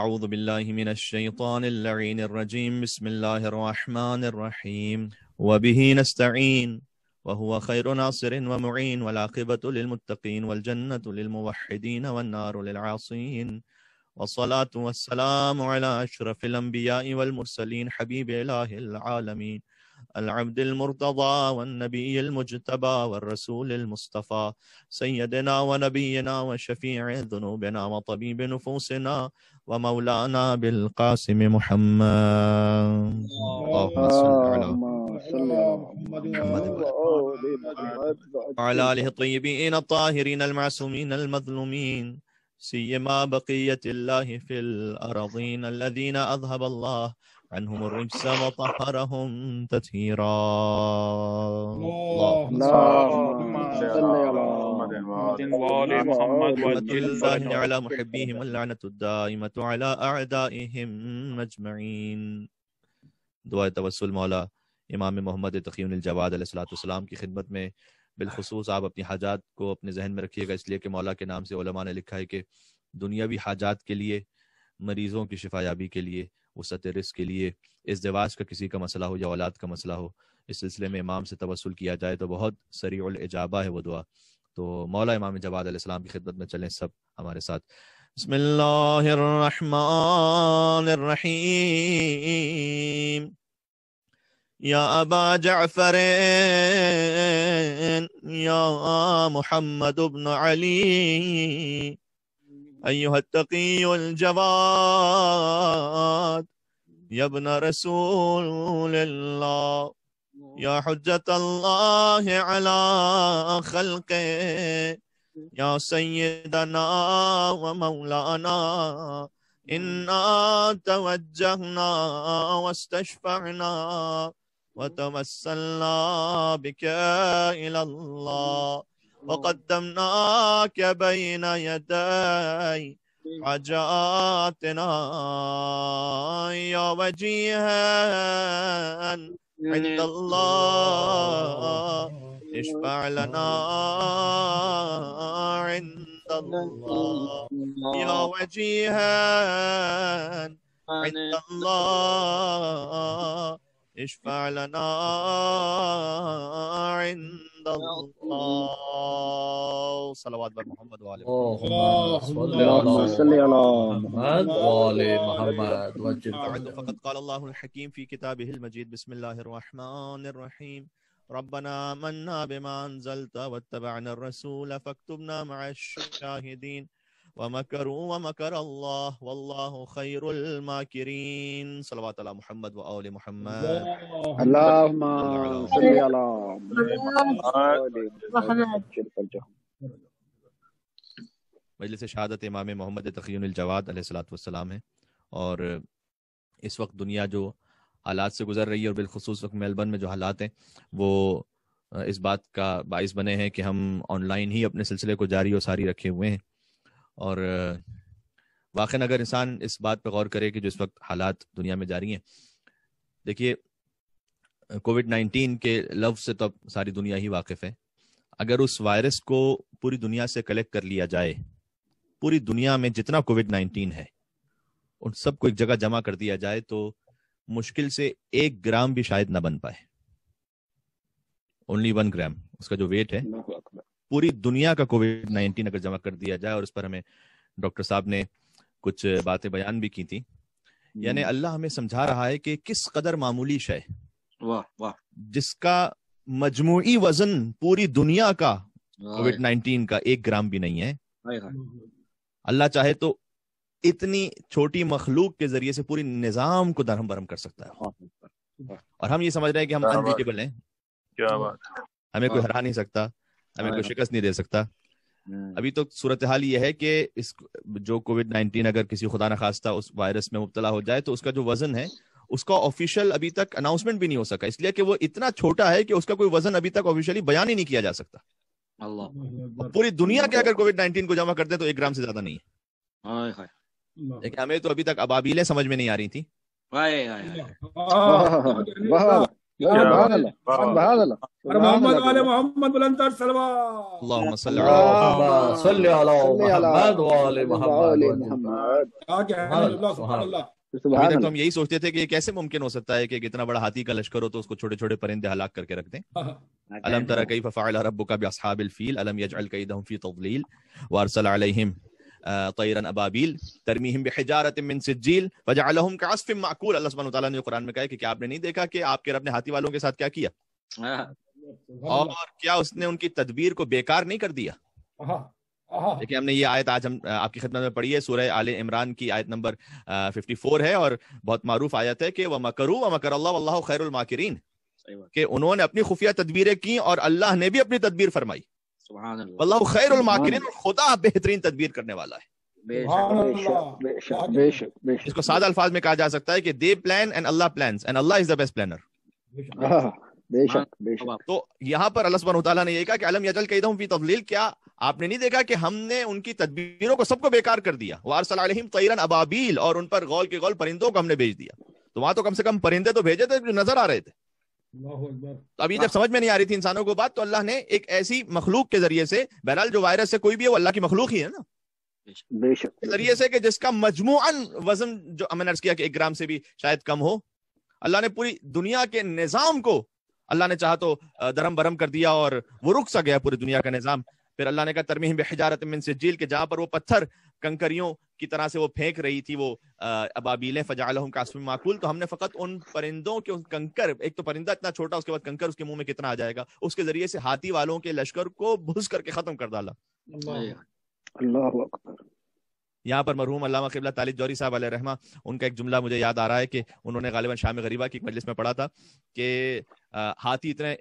اعوذ باللہ من الشیطان اللعین الرجیم بسم اللہ الرحمن الرحیم وبہ نستعین وهو خیر ناصر ومعین والعاقبۃ للمتقین والجنة للموحدین والنار للعاصین والصلاة والسلام علی اشرف الانبیاء والمرسلین حبیب الہ العالمین العبد المرتضى والنبي المجتبى والرسول المصطفى سيدنا ونبينا وشفيع ذنوبنا وطبيب نفوسنا ومولانا بالقاسم محمد اللهم صل على محمد وعلى آله الطيبين الطاهرين المعصومين المظلومين سيما بقية الله في الأرضين الذين أذهب الله عنهم الرجس وطهرهم تطهيرا اللهم صل على محمد وآل محمد الله على محبيهم اللعنة الدائمة على أعدائهم أجمعين. دعا توسل مولا امام محمد تقی الجواد علیہ الصلوۃ والسلام کی خدمت میں بالخصوص آپ اپنی حاجات کو اپنے ذہن میں رکھیے گا، اس لیے کہ مولا کے نام سے علماء نے لکھا ہے کہ دنیاوی حاجات کے لیے، مریضوں کی شفا یابی کے لیے، وسعت رزق کے لیے، ازدواج کا کسی کا مسئلہ ہو یا اولاد کا مسئلہ ہو، اس سلسلے میں امام سے توسل کیا جائے تو بہت سریع الاجابہ ہے وہ دعا. تو مولا امام جواد علیہ السلام کی خدمت میں چلیں سب ہمارے ساتھ. بسم اللہ الرحمن الرحیم. یا ابا جعفر یا محمد بن علی ایھا التقی الجواد یا ابن رسول اللہ یا حجت اللہ علی خلقہ یا سیدنا و مولانا انا توجہنا واستشفعنا وتوسلنا بك إلى الله وقدمناك بين يدي حاجاتنا يا وجيها عند الله اشفع لنا عند الله يا وجيها عند الله اشفع لنا عند الله. صلوات بر محمد وآل اللهم صل على محمد وآل محمد وجل. فقد قال الله الحكيم في كتابه المجيد بسم الله الرحمن الرحيم ربنا آمنا بما أنزلت واتبعنا الرسول فاكتبنا مع الشاهدين ومكروا ومكر الله والله خير الماكرين. صلوات على محمد وآل محمد. اللهم صل على محمد. مجلس شہادت امام محمد تقی الجواد علیہ الصلوۃ والسلام ہے، اور اس وقت دنیا جو حالات سے گزر رہی ہے، اور بالخصوص وقت میلبرن میں جو حالات ہیں، وہ اس بات کا باعث بنے ہیں کہ ہم آن لائن ہی اپنے سلسلے کو جاری و ساری رکھے ہوئے ہیں. اور واقعاً اگر انسان اس بات پہ غور کرے کہ جو اس وقت حالات دنیا میں جاری ہیں، دیکھیے کووڈ-19 کے لفظ سے تو اب ساری دنیا ہی واقف ہے. اگر اس وائرس کو پوری دنیا سے کلیکٹ کر لیا جائے، پوری دنیا میں جتنا کووڈ-19 ہے ان سب کو ایک جگہ جمع کر دیا جائے، تو مشکل سے 1 گرام بھی شاید نہ بن پائے. اونلی 1 گرام اس کا جو ویٹ ہے، پوری دنیا کا کووڈ-19 اگر جمع کر دیا جائے. اور اس پر ہمیں ڈاکٹر صاحب نے کچھ باتیں بیان بھی کی تھی. یعنی اللہ ہمیں سمجھا رہا ہے کہ کس قدر معمولی شے جس کا مجموعی وزن پوری دنیا کا کووڈ-19 کا 1 گرام بھی نہیں ہے، اللہ چاہے تو اتنی چھوٹی مخلوق کے ذریعے سے پوری نظام کو درہم برہم کر سکتا ہے. اور ہم یہ سمجھ رہے ہیں کہ ہم انبیٹیبل ہیں، کیا بات، ہمیں کوئی ہرا نہیں سکتا، ہمیں کوئی شکست نہیں دے سکتا. ابھی تو صورتحال یہ ہے کہ اس جو کووڈ-19 اگر کسی خدا نخواستہ اس وائرس میں مبتلا ہو جائے تو اس کا جو وزن ہے اس کا آفیشیل ابھی تک اناؤنسمنٹ بھی نہیں ہو سکا، اس لیے کہ وہ اتنا چھوٹا ہے کہ اس کا کوئی وزن ابھی تک آفیشیلی بیان ہی نہیں کیا جا سکتا. پوری دنیا کے اگر کووڈ-19 کو جمع کرتے تو 1 گرام سے زیادہ نہیں ہے. لیکن ہمیں تو ابھی تک ابابیلیں سمجھ میں نہیں آ رہی تھی. سبحان اللہ سبحان اللہ اور محمد والے محمد بلند تر صلوات. اللهم صل اللهم صل علی محمد وآل وآل محمد. محمد. کیا کہنے اللہ سبحان اللہ. ابھی سبحان تک تو ہم اللہ. یہی سوچتے تھے کہ یہ کیسے ممکن ہو سکتا ہے کہ اتنا بڑا ہاتھی کا لشکر ہو تو اس کو چھوٹے چھوٹے پرندے ہلاک کر کے رکھ دیں. الم تر کیف فعل ربک باصحاب الفیل الم یجعل کیدہم فی تضلیل وارسل علیہم طیرا ابابیل ترمیہم بحجارۃ من سجیل فجعلہم کعصف مأکول. اللہ سبحانہ وتعالیٰ نے قرآن میں کہا کہ کیا آپ نے نہیں دیکھا کہ آپ کے رب نے ہاتھی والوں کے ساتھ کیا کیا اور کیا اس نے ان کی تدبیر کو بیکار نہیں کر دیا. دیکھیں ہم نے یہ آیت آج ہم آپ کی خدمت میں پڑھی ہے، سورہ آل عمران کی آیت نمبر 54 ہے اور بہت معروف آیت ہے کہ وَمَكَرُوا وَمَكَرَ اللَّهُ وَاللَّهُ خَيْرُ الْمَاكِرِينَ، کہ انہوں نے اپنی خفیہ تدبیریں کی اور اللہ نے بھی اپنی تدبیر فرمائی. واللہ خیر الماکرین، اور خدا بہترین تدبیر کرنے والا ہے. بے شک بے شک بے اس شک. کو سادہ الفاظ میں کہا جا سکتا ہے کہ they plan and Allah plans and Allah is the best planner. بے شک بے شک. تو یہاں پر اللہ سبحانہ وتعالیٰ نے یہ کہا کہ الم یجعل کیدہم فی تضلیل، کیا آپ نے نہیں دیکھا کہ ہم نے ان کی تدبیروں کو سب کو بیکار کر دیا. وارسل علیہم طیرا ابابیل، اور ان پر غول کے غول پرندوں کو ہم نے بھیج دیا. تو وہاں تو کم سے کم پرندے تو بھیجے تھے جو نظر آ رہے تھے. تو ابھی جب سمجھ میں نہیں آ رہی تھی انسانوں کو بات، تو اللہ نے ایک ایسی مخلوق کے ذریعے سے، بہرحال جو وائرس سے کوئی بھی ہے وہ اللہ کی مخلوق ہی ہے نا، بے شک کے ذریعے سے کہ جس کا مجموعاً وزن جو میں نے عرض کیا کہ 1 گرام سے بھی شاید کم ہو، اللہ نے پوری دنیا کے نظام کو اللہ نے چاہا تو درم برم کر دیا اور وہ رک سا گیا پوری دنیا کا نظام. پھر اللہ نے کہا ترمیہم بحجارۃ من سجیل، کے جہاں پر وہ پتھر کنکریوں کی طرح سے وہ پھینک رہی تھی وہ ابابیلیں، فجعلہم کعصف مأکول، تو ہم نے فقط ان پرندوں کے کنکر، ایک تو پرندہ اتنا چھوٹا اس کے بعد کنکر اس کے منہ میں کتنا آ جائے گا، اس کے ذریعے سے ہاتھی والوں کے لشکر کو بھس کر کے ختم کر ڈالا. اللہ اکبر. یہاں پر مرحوم علامہ قبلہ طالب جوہری صاحب علیہ رحمہ، ان کا ایک جملہ مجھے یاد آ رہا ہے کہ انہوں نے غالباً شام غریبہ کی ایک مجلس میں پڑھا تھا کہ ہاتھی اتنے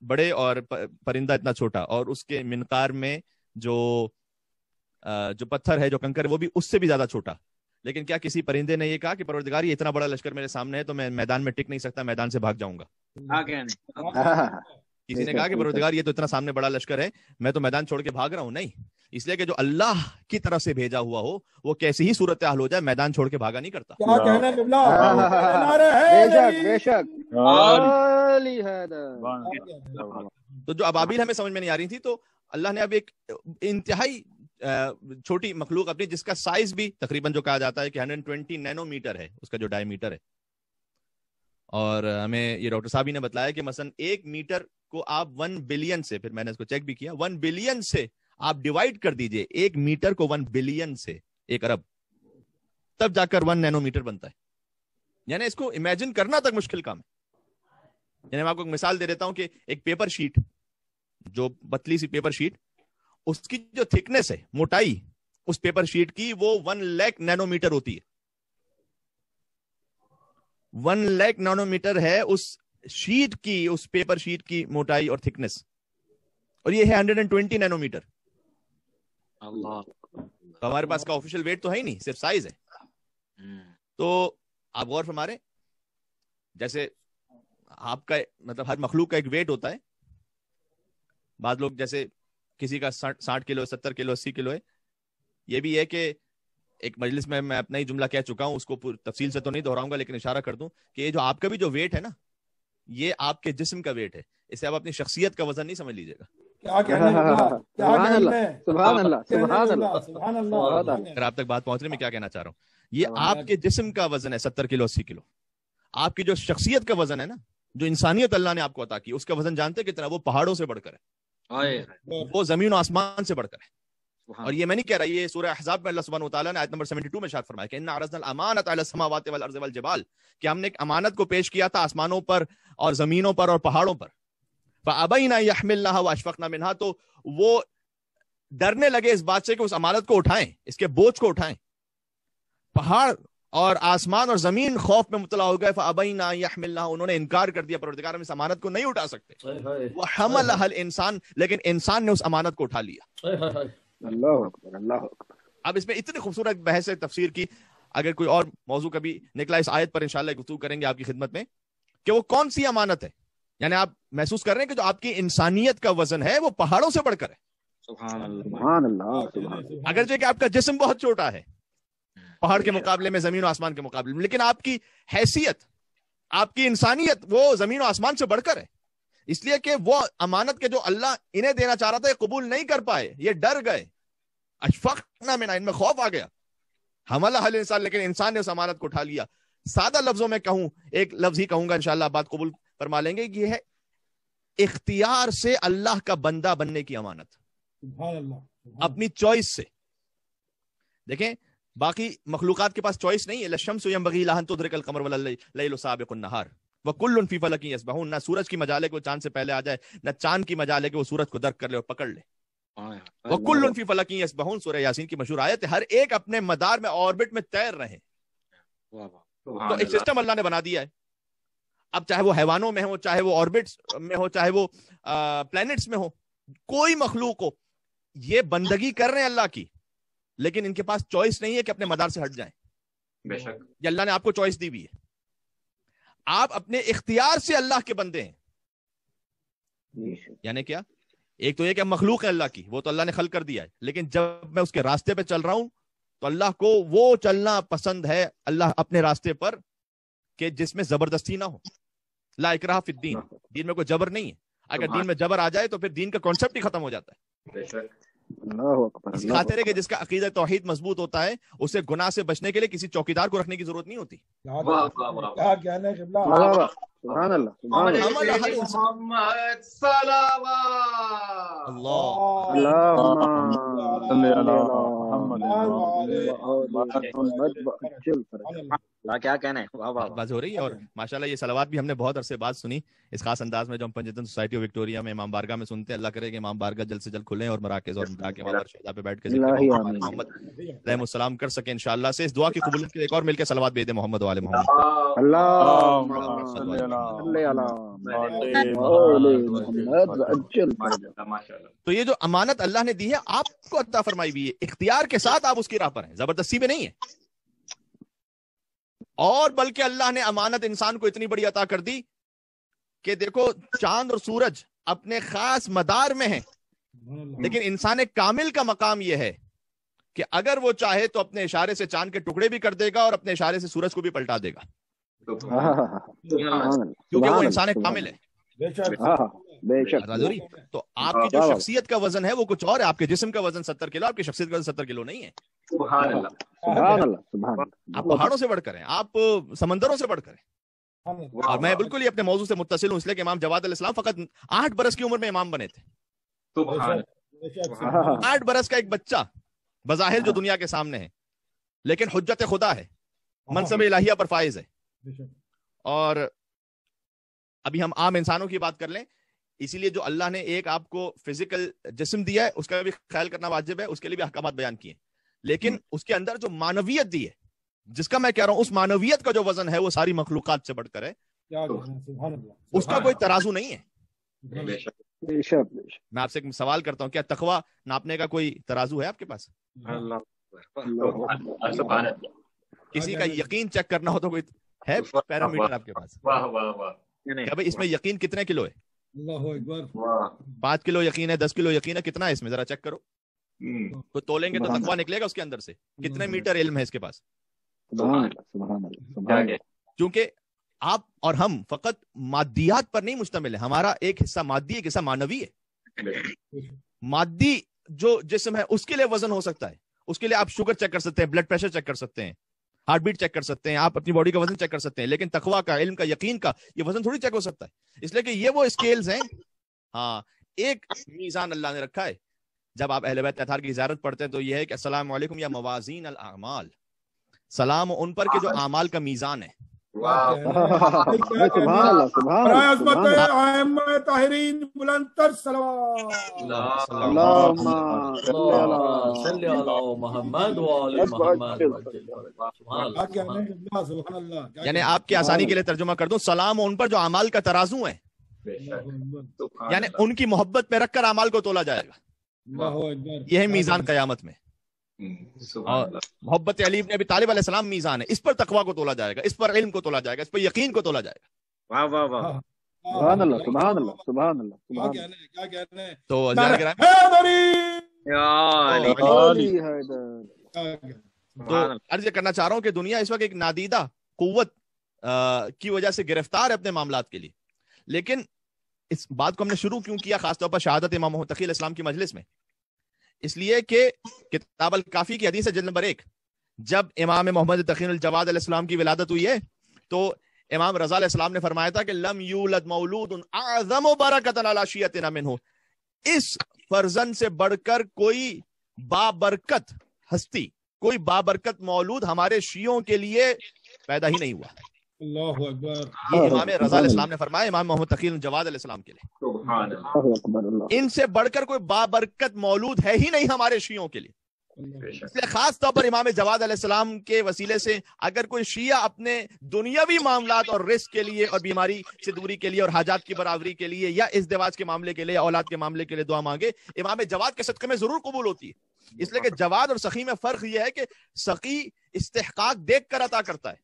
بڑے اور پرندہ اتنا چھوٹا، اور اس کے منقار میں جو پتھر ہے، جو کنکر ہے، وہ بھی اس سے بھی زیادہ چھوٹا. لیکن کیا کسی پرندے نے یہ کہا کہ پروردگار یہ اتنا بڑا لشکر میرے سامنے ہے تو میں میدان میں ٹک نہیں سکتا، میدان سے بھاگ جاؤں گا؟ کسی نے کہا کہ پروردگار یہ تو اتنا سامنے بڑا لشکر ہے، میں تو میدان چھوڑ کے بھاگ رہا ہوں؟ نہیں، اس لیے کہ جو اللہ کی طرف سے بھیجا ہوا ہو وہ کیسی ہی صورتحال ہو جائے میدان چھوڑ کے بھاگا نہیں کرتا. کیا کہنا بے شک بے شک. تو جو ابابیل ہمیں سمجھ میں نہیں آ رہی تھی، تو اللہ نے اب ایک انتہائی چھوٹی مخلوق اپنی، جس کا سائز بھی تقریباً جو کہا جاتا ہے کہ 120 نینو میٹر ہے اس کا جو ڈائی میٹر ہے. اور ہمیں یہ ڈاکٹر صاحب نے بتلایا کہ مثلا 1 میٹر کو آپ 1 بلین سے، پھر میں نے اس کو چیک بھی کیا، 1 بلین سے آپ ڈیوائڈ کر دیجئے 1 میٹر کو 1 بلین سے، 1 ارب، تب جا کر 1 نینو میٹر بنتا ہے. یعنی اس کو امیجن کرنا تک مشکل کام ہے. یعنی میں آپ کو ایک مثال دے دیتا ہوں کہ ایک پیپر شیٹ، جو پتلی سی پیپر شیٹ، اس کی جو تھکنس ہے، موٹائی اس پیپر شیٹ کی، وہ 1 لاکھ نینو میٹر ہوتی ہے. 1 لاکھ نینو میٹر ہے اس شیٹ کی، اس پیپر شیٹ کی موٹائی اور تھکنس، اور یہ ہے 120 نینو میٹر. تو ہمارے پاس کا آفیشیل ویٹ تو ہے ہی نہیں، صرف سائز ہے. تو آپ غور فرمائیں، جیسے آپ کا مطلب ہر مخلوق کا ایک ویٹ ہوتا ہے. بعض لوگ جیسے کسی کا 60 کلو، 70 کلو، 80 کلو ہے. یہ بھی ہے کہ ایک مجلس میں اپنا ہی جملہ کہہ چکا ہوں، اس کو تفصیل سے تو نہیں دہراؤں گا، لیکن اشارہ کر دوں کہ یہ جو آپ کا بھی جو ویٹ ہے نا، یہ آپ کے جسم کا ویٹ ہے. اسے آپ اپنی شخصیت کا وزن نہیں سمجھ لیجیے گا. اگر آپ تک بات پہنچ رہی، میں کیا کہنا چاہ رہا ہوں، یہ آپ کے جسم کا وزن ہے 70 کلو، 80 کلو. آپ کی جو شخصیت کا وزن ہے نا، جو انسانیت اللہ نے آپ کو عطا کی، اس کا وزن جانتے کتنا؟ وہ پہاڑوں سے بڑھ کر ہے، وہ زمین و آسمان سے بڑھ کر ہے. اور یہ میں نہیں کہہ رہا، یہ سورہ احزاب میں اللہ سبحانہ وتعالیٰ نے آیت نمبر 72 میں ارشاد فرمایا کہ انا عرضنا الامانۃ علی السماوات والارض والجبال، کہ ہم نے ایک امانت کو پیش کیا تھا آسمانوں پر اور زمینوں پر اور پہاڑوں پر. فابین ان یحملنها واشفقن منها، تو وہ ڈرنے لگے اس بات سے کہ اس امانت کو اٹھائیں، اس کے بوجھ کو اٹھائیں. پہاڑ اور آسمان اور زمین خوف میں مبتلا ہو گئے. فابین ان یحملنها، انہوں نے انکار کر دیا، پروردگار ہم اس امانت کو نہیں اٹھا سکتے. وحملها الانسان، لیکن انسان نے اس امانت کو اٹھا لیا. اللہ اکبر اللہ اکبر. اب اس میں اتنی خوبصورت بحث ہے تفسیر کی، اگر کوئی اور موضوع کبھی نکلا اس آیت پر انشاءاللہ گفتگو کریں گے آپ کی خدمت میں، کہ وہ کون سی امانت ہے. یعنی آپ محسوس کر رہے ہیں کہ جو آپ کی انسانیت کا وزن ہے وہ پہاڑوں سے بڑھ کر ہے. سبحان اللہ. اگرچہ کہ آپ کا جسم بہت چھوٹا ہے پہاڑ کے مقابلے میں، زمین و آسمان کے مقابلے میں، لیکن آپ کی حیثیت، آپ کی انسانیت وہ زمین و آسمان سے بڑھ کر ہے، اس لیے کہ وہ امانت کے جو اللہ انہیں دینا چاہ رہا تھا یہ قبول نہیں کر پائے، یہ ڈر گئے، اشفقنا منها، ان میں خوف آ گیا، حملہ الانسان، لیکن انسان نے اس امانت کو اٹھا لیا۔ سادہ لفظوں میں کہوں، ایک لفظ ہی کہوں گا انشاءاللہ، بات قبول فرما لیں گے، یہ ہے اختیار سے اللہ کا بندہ بننے کی امانت، سبحان اللہ، اپنی چوائس سے۔ دیکھیں باقی مخلوقات کے پاس چوائس نہیں ہے، للشمس ينبغي لها ان تدرك القمر ولا الليل سابق النهار وكل في فلك يسبحون، نہ سورج کی مجال ہے کہ وہ چاند سے پہلے آ جائے، نہ چاند کی مجال ہے کہ وہ سورج کو درک کر لے اور پکڑ لے۔ وكل في فلك يسبحون، سورہ یاسین کی مشہور آیت ہے، ہر ایک اپنے مدار میں، آربٹ میں تیر رہے۔ تو ایک سسٹم اللہ نے بنا دیا ہے، اب چاہے وہ حیوانوں میں ہو، چاہے وہ آربٹس میں ہو، چاہے وہ پلانٹس میں ہو، کوئی مخلوق ہو، یہ بندگی کر رہے ہیں اللہ کی، لیکن ان کے پاس چوائس نہیں ہے کہ اپنے مدار سے ہٹ جائیں۔ بے شک یہ اللہ نے آپ کو چوائس دی ہوئی ہے، آپ اپنے اختیار سے اللہ کے بندے ہیں۔ یعنی کیا؟ ایک تو یہ کہ مخلوق ہے اللہ کی، وہ تو اللہ نے خلق کر دیا ہے، لیکن جب میں اس کے راستے پہ چل رہا ہوں تو اللہ کو وہ چلنا پسند ہے، اللہ اپنے راستے پر، کہ جس میں زبردستی نہ ہو۔ لا اکراہ فی الدین، دین میں کوئی جبر نہیں ہے، اگر دین میں جبر آ جائے تو پھر دین کا کانسیپٹ ہی ختم ہو جاتا ہے۔ بے شک اللہ اکبر، اس خاطر ہے کہ جس کا عقیدہ توحید مضبوط ہوتا ہے، اسے گناہ سے بچنے کے لیے کسی چوکیدار کو رکھنے کی ضرورت نہیں ہوتی۔ کیا کہنا ہے قبلہ؟ سبحان اللہ، سبحان اللہ، محمد صلوات کیا کہنا ہے؟ بات ہو رہی ہے، اور ماشاءاللہ یہ صلوات بھی ہم نے بہت عرصے بعد سنی اس خاص انداز میں جو ہم پنجتن سوسائٹی آف وکٹوریا میں امام بارگاہ میں سنتے ہیں۔ اللہ کرے کہ امام بارگاہ جلد سے جلد کھلیں اور مراکز اور مراکز مدار شہداء پہ بیٹھ کے ذکر محمد علیہ السلام کر سکیں انشاءاللہ سے۔ اس دعا کی قبولیت کے لیے ایک اور مل کے صلوات بھیج دیں محمد و آل محمد۔ تو یہ جو امانت اللہ نے دی ہے آپ کو عطا فرمائی ہوئی ہے، اختیار کے ساتھ آپ اس کی راہ پر ہیں، زبردستی میں نہیں ہے۔ اور بلکہ اللہ نے امانت انسان کو اتنی بڑی عطا کر دی کہ دیکھو چاند اور سورج اپنے خاص مدار میں ہیں، لیکن انسان کامل کا مقام یہ ہے کہ اگر وہ چاہے تو اپنے اشارے سے چاند کے ٹکڑے بھی کر دے گا اور اپنے اشارے سے سورج کو بھی پلٹا دے گا، کیونکہ وہ انسان کامل ہے۔ بے شک، تو آپ کی جو شخصیت کا وزن ہے وہ کچھ اور ہے، آپ کے جسم کا وزن 70 کلو، آپ کی شخصیت کا وزن 70 کلو نہیں ہے۔ سبحان اللہ، سبحان اللہ، سبحان اللہ، آپ پہاڑوں سے بڑھ کر ہیں، آپ سمندروں سے بڑھ کر ہیں۔ اور میں بالکل ہی اپنے موضوع سے متصل ہوں، اس لیے کہ امام جواد علیہ السلام فقط 8 برس کی عمر میں امام بنے تھے۔ سبحان 8 برس کا ایک بچہ بظاہر جو دنیا کے سامنے ہے، لیکن حجت خدا ہے، منصب الہیہ پر فائز ہے۔ اور ابھی ہم عام انسانوں کی بات کر لیں، اسی لیے جو اللہ نے ایک آپ کو فزیکل جسم دیا ہے اس کا بھی خیال کرنا واجب ہے، اس کے لیے بھی احکامات بیان کیے، لیکن اس کے اندر جو معنویت دی ہے، جس کا میں کہہ رہا ہوں اس معنویت کا جو وزن ہے وہ ساری مخلوقات سے بڑھ کر ہے، اس کا کوئی ترازو نہیں ہے۔ بے شک بے شک، بے شک، میں آپ سے ایک سوال کرتا ہوں، کیا تقویٰ ناپنے کا کوئی ترازو ہے آپ کے پاس؟ سبحان اللہ، کسی کا یقین چیک کرنا ہو تو کوئی ہے پیرامیٹر آپ کے پاس؟ واہ واہ واہ، کہ بھائی اس میں یقین کتنے کلو ہے؟ اللہ اکبر، واہ 5 کلو یقین ہے، 10 کلو یقین ہے، کتنا ہے اس میں ذرا چیک کرو، تو تولیں گے تو تقویٰ نکلے گا اس کے اندر سے، کتنے میٹر علم ہے اس کے پاس؟ سبحان اللہ، سبحان اللہ، سبحان اللہ، کیونکہ آپ اور ہم فقط مادیات پر نہیں مشتمل ہے، ہمارا ایک حصہ مادی، ایک حصہ معنوی ہے۔ مادی جو جسم ہے اس کے لیے وزن ہو سکتا ہے، اس کے لیے آپ شوگر چیک کر سکتے ہیں، بلڈ پریشر چیک کر سکتے ہیں، ہارٹ بیٹ چیک کر سکتے ہیں، آپ اپنی باڈی کا وزن چیک کر سکتے ہیں، لیکن تقویٰ کا، علم کا، یقین کا یہ وزن تھوڑی چیک ہو سکتا ہے، اس لیے کہ یہ وہ اسکیلز ہیں۔ ہاں، ایک میزان اللہ نے رکھا ہے، جب آپ اہل بیت اطہار کی زیارت پڑھتے ہیں تو یہ ہے کہ السلام علیکم یا موازین الاعمال، سلام ان پر کے جو اعمال کا میزان ہے۔ سبحان اللہ، سبحان برائے اللہ، عظمت سبحان اللہ، ائمہ طاہرین بلند تر صلوات۔ اللہم صلی علی محمد وآل محمد۔ کیا کہنا ہے قبلہ؟ سبحان اللہ، کیا یعنی آپ کی آسانی کے لیے ترجمہ کر دوں، سلام ان پر جو اعمال کا ترازو ہے، بے شک، سبحان یعنی اللہ، ان کی محبت میں رکھ کر اعمال کو تولا جائے گا، اللہ اکبر، یہ ہے میزان قیامت میں۔ سبحان اور اللہ، محبت علی ابن ابی طالب علیہ السلام میزان ہے، اس پر تقویٰ کو تولا جائے گا، اس پر علم کو تولا جائے گا، اس پر یقین کو تولا جائے گا۔ سبحان اللہ، سبحان اللہ، سبحان اللہ، کیا سبحان کہنا ہے، کیا کہنا ہے؟ تو عزیزان کرام، اللہ، علی حیدر، کیا کہنا ہے؟ تو عرض یہ کرنا چاہ رہا ہوں کہ دنیا اس وقت ایک نادیدہ قوت کی وجہ سے گرفتار ہے اپنے معاملات کے لیے. لیکن اس بات کو ہم نے شروع کیوں کیا خاص طور پر شہادت امام محمد تقی علیہ السلام کی مجلس میں؟ اس لیے کہ کتاب الکافی کی حدیث ہے جلد نمبر 1، جب امام محمد تقی الجواد علیہ السلام کی ولادت ہوئی ہے تو امام رضا علیہ السلام نے فرمایا تھا کہ لم یولد مولود اعظم برکۃ علی شیعتنا منہ، اس فرزند سے بڑھ کر کوئی بابرکت ہستی، کوئی بابرکت مولود ہمارے شیعوں کے لیے پیدا ہی نہیں ہوا. اللہ اکبر. یہ امام رضا علیہ السلام نے فرمایا امام محمد تقی الجواد علیہ السلام کے لیے. سبحان اللہ. اللہ اکبر اللہ. ان سے بڑھ کر کوئی بابرکت مولود ہے ہی نہیں ہمارے شیعوں کے لیے. بے شک. اس لیے خاص طور پر امام جواد علیہ السلام کے وسیلے سے اگر کوئی شیعہ اپنے دنیاوی معاملات اور رزق کے لیے اور بیماری سے دوری کے لیے اور حاجات کی برابری کے لیے یا ازدواج کے معاملے کے لیے اولاد کے معاملے کے لیے دعا مانگے، امام جواد کے صدقے میں ضرور قبول ہوتی ہے. اس لیے کہ جواد اور سخی میں فرق یہ ہے کہ سخی استحقاق دیکھ کر عطا کرتا ہے،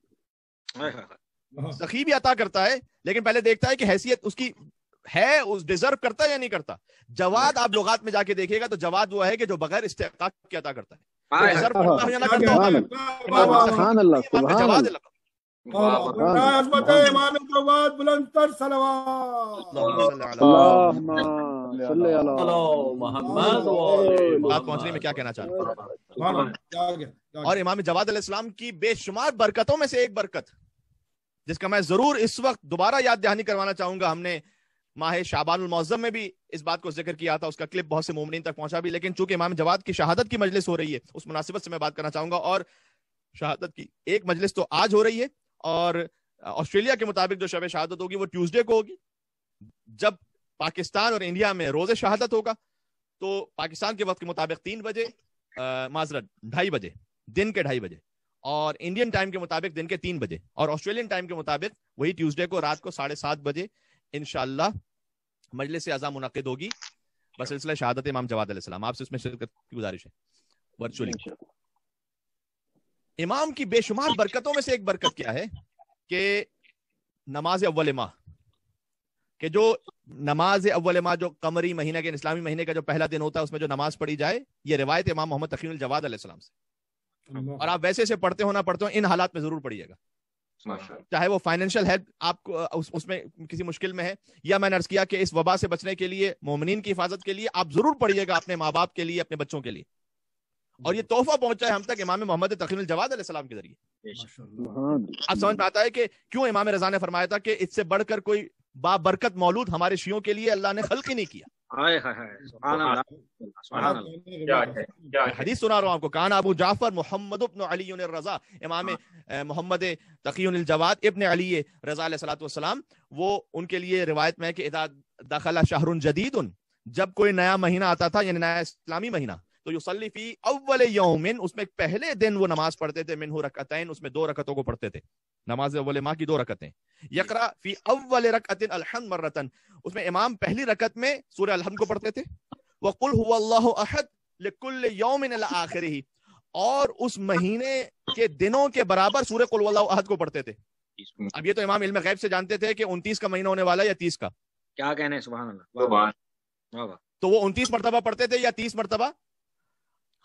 سخی بھی عطا کرتا ہے لیکن پہلے دیکھتا ہے کہ حیثیت اس کی ہے، اس ڈیزرو کرتا ہے یا نہیں کرتا. جواد آپ لغات میں جا کے دیکھیے گا تو جواد وہ ہے کہ جو بغیر استحقاق کے عطا کرتا ہے. ڈیزرو کرتا ہو یا نہ کرتا ہو، سبحان اللہ سبحان جواد اللہ. عظمت امام جواد بلند تر صلوات. اللہم صلی علی محمد وآل بات پہنچنے میں کیا کہنا چاہ رہا ہوں. سبحان اللہ. کیا گیا؟ اور امام جواد علیہ السلام کی بے شمار برکتوں میں سے ایک برکت جس کا میں ضرور اس وقت دوبارہ یاد دہانی کروانا چاہوں گا، ہم نے ماہ شعبان المعظم میں بھی اس بات کو ذکر کیا تھا، اس کا کلپ بہت سے مومنین تک پہنچا بھی، لیکن چونکہ امام جواد کی شہادت کی مجلس ہو رہی ہے اس مناسبت سے میں بات کرنا چاہوں گا. اور شہادت کی ایک مجلس تو آج ہو رہی ہے اور آسٹریلیا کے مطابق جو شب شہادت ہوگی وہ ٹیوزڈے کو ہوگی. جب پاکستان اور انڈیا میں روز شہادت ہوگا تو پاکستان کے وقت کے مطابق 3 بجے، معذرت 2:30 بجے، دن کے 2:30 بجے، اور انڈین ٹائم کے مطابق دن کے 3 بجے، اور آسٹریلین ٹائم کے مطابق وہی ٹیوزڈے کو رات کو 7:30 بجے انشاءاللہ مجلس اعظم منعقد ہوگی بسلسلہ شہادت امام جواد علیہ السلام. آپ سے اس میں شرکت کی گزارش ہے ورچولی. امام کی بے شمار برکتوں میں سے ایک برکت کیا ہے کہ نماز اول ماہ، کہ جو نماز اول ماہ جو قمری مہینہ کے اسلامی مہینے کا جو پہلا دن ہوتا ہے اس میں جو نماز پڑھی جائے، یہ روایت امام محمد تقی الجواد علیہ السلام سے. اور آپ ویسے سے پڑھتے ہو نہ پڑھتے ہو، ان حالات میں ضرور پڑھیے گا، چاہے وہ فائنینشیل ہیلپ آپ کو اس میں کسی مشکل میں ہے، یا میں نے عرض کیا کہ اس وبا سے بچنے کے لیے، مومنین کی حفاظت کے لیے آپ ضرور پڑھیے گا، اپنے ماں باپ کے لیے، اپنے بچوں کے لیے. اور یہ تحفہ پہنچا ہے ہم تک امام محمد تقی الجواد علیہ السلام کے ذریعے. اب سمجھ میں آتا ہے کہ کیوں امام رضا نے فرمایا تھا کہ اس سے بڑھ کر کوئی بابرکت مولود ہمارے شیعوں کے لیے اللہ نے خلق ہی نہیں کیا. حدیث سنا رہا ہوں آپ کو، کان ابو جعفر محمد ابن علی الرضا، امام محمد تقی الجواد ابن علی رضا علیہ الصلوۃ والسلام، وہ ان کے لیے روایت میں ہے کہ اذا دخل شہر جدید، جب کوئی نیا مہینہ آتا تھا یعنی نیا اسلامی مہینہ، تو یصلی فی اول یوم، اس میں پہلے دن وہ نماز پڑھتے تھے، منہ رکعتین، اس میں 2 رکعتوں کو پڑھتے تھے، نماز اول ماہ کی 2 رکعتیں. یقرأ فی اول رکعت الحمد مرتن، اس میں امام پہلی رکعت میں سورہ الحمد کو پڑھتے تھے، وقل هو اللہ احد لکل یوم الی آخرہ، اور اس مہینے کے دنوں کے برابر سورہ قل هو اللہ احد کو پڑھتے تھے. اب یہ تو امام علم غیب سے جانتے تھے کہ 29 کا مہینہ ہونے والا ہے یا 30 کا، کیا کہنے ہیں، سبحان اللہ. تو وہ 29 مرتبہ پڑھتے تھے یا 30 مرتبہ.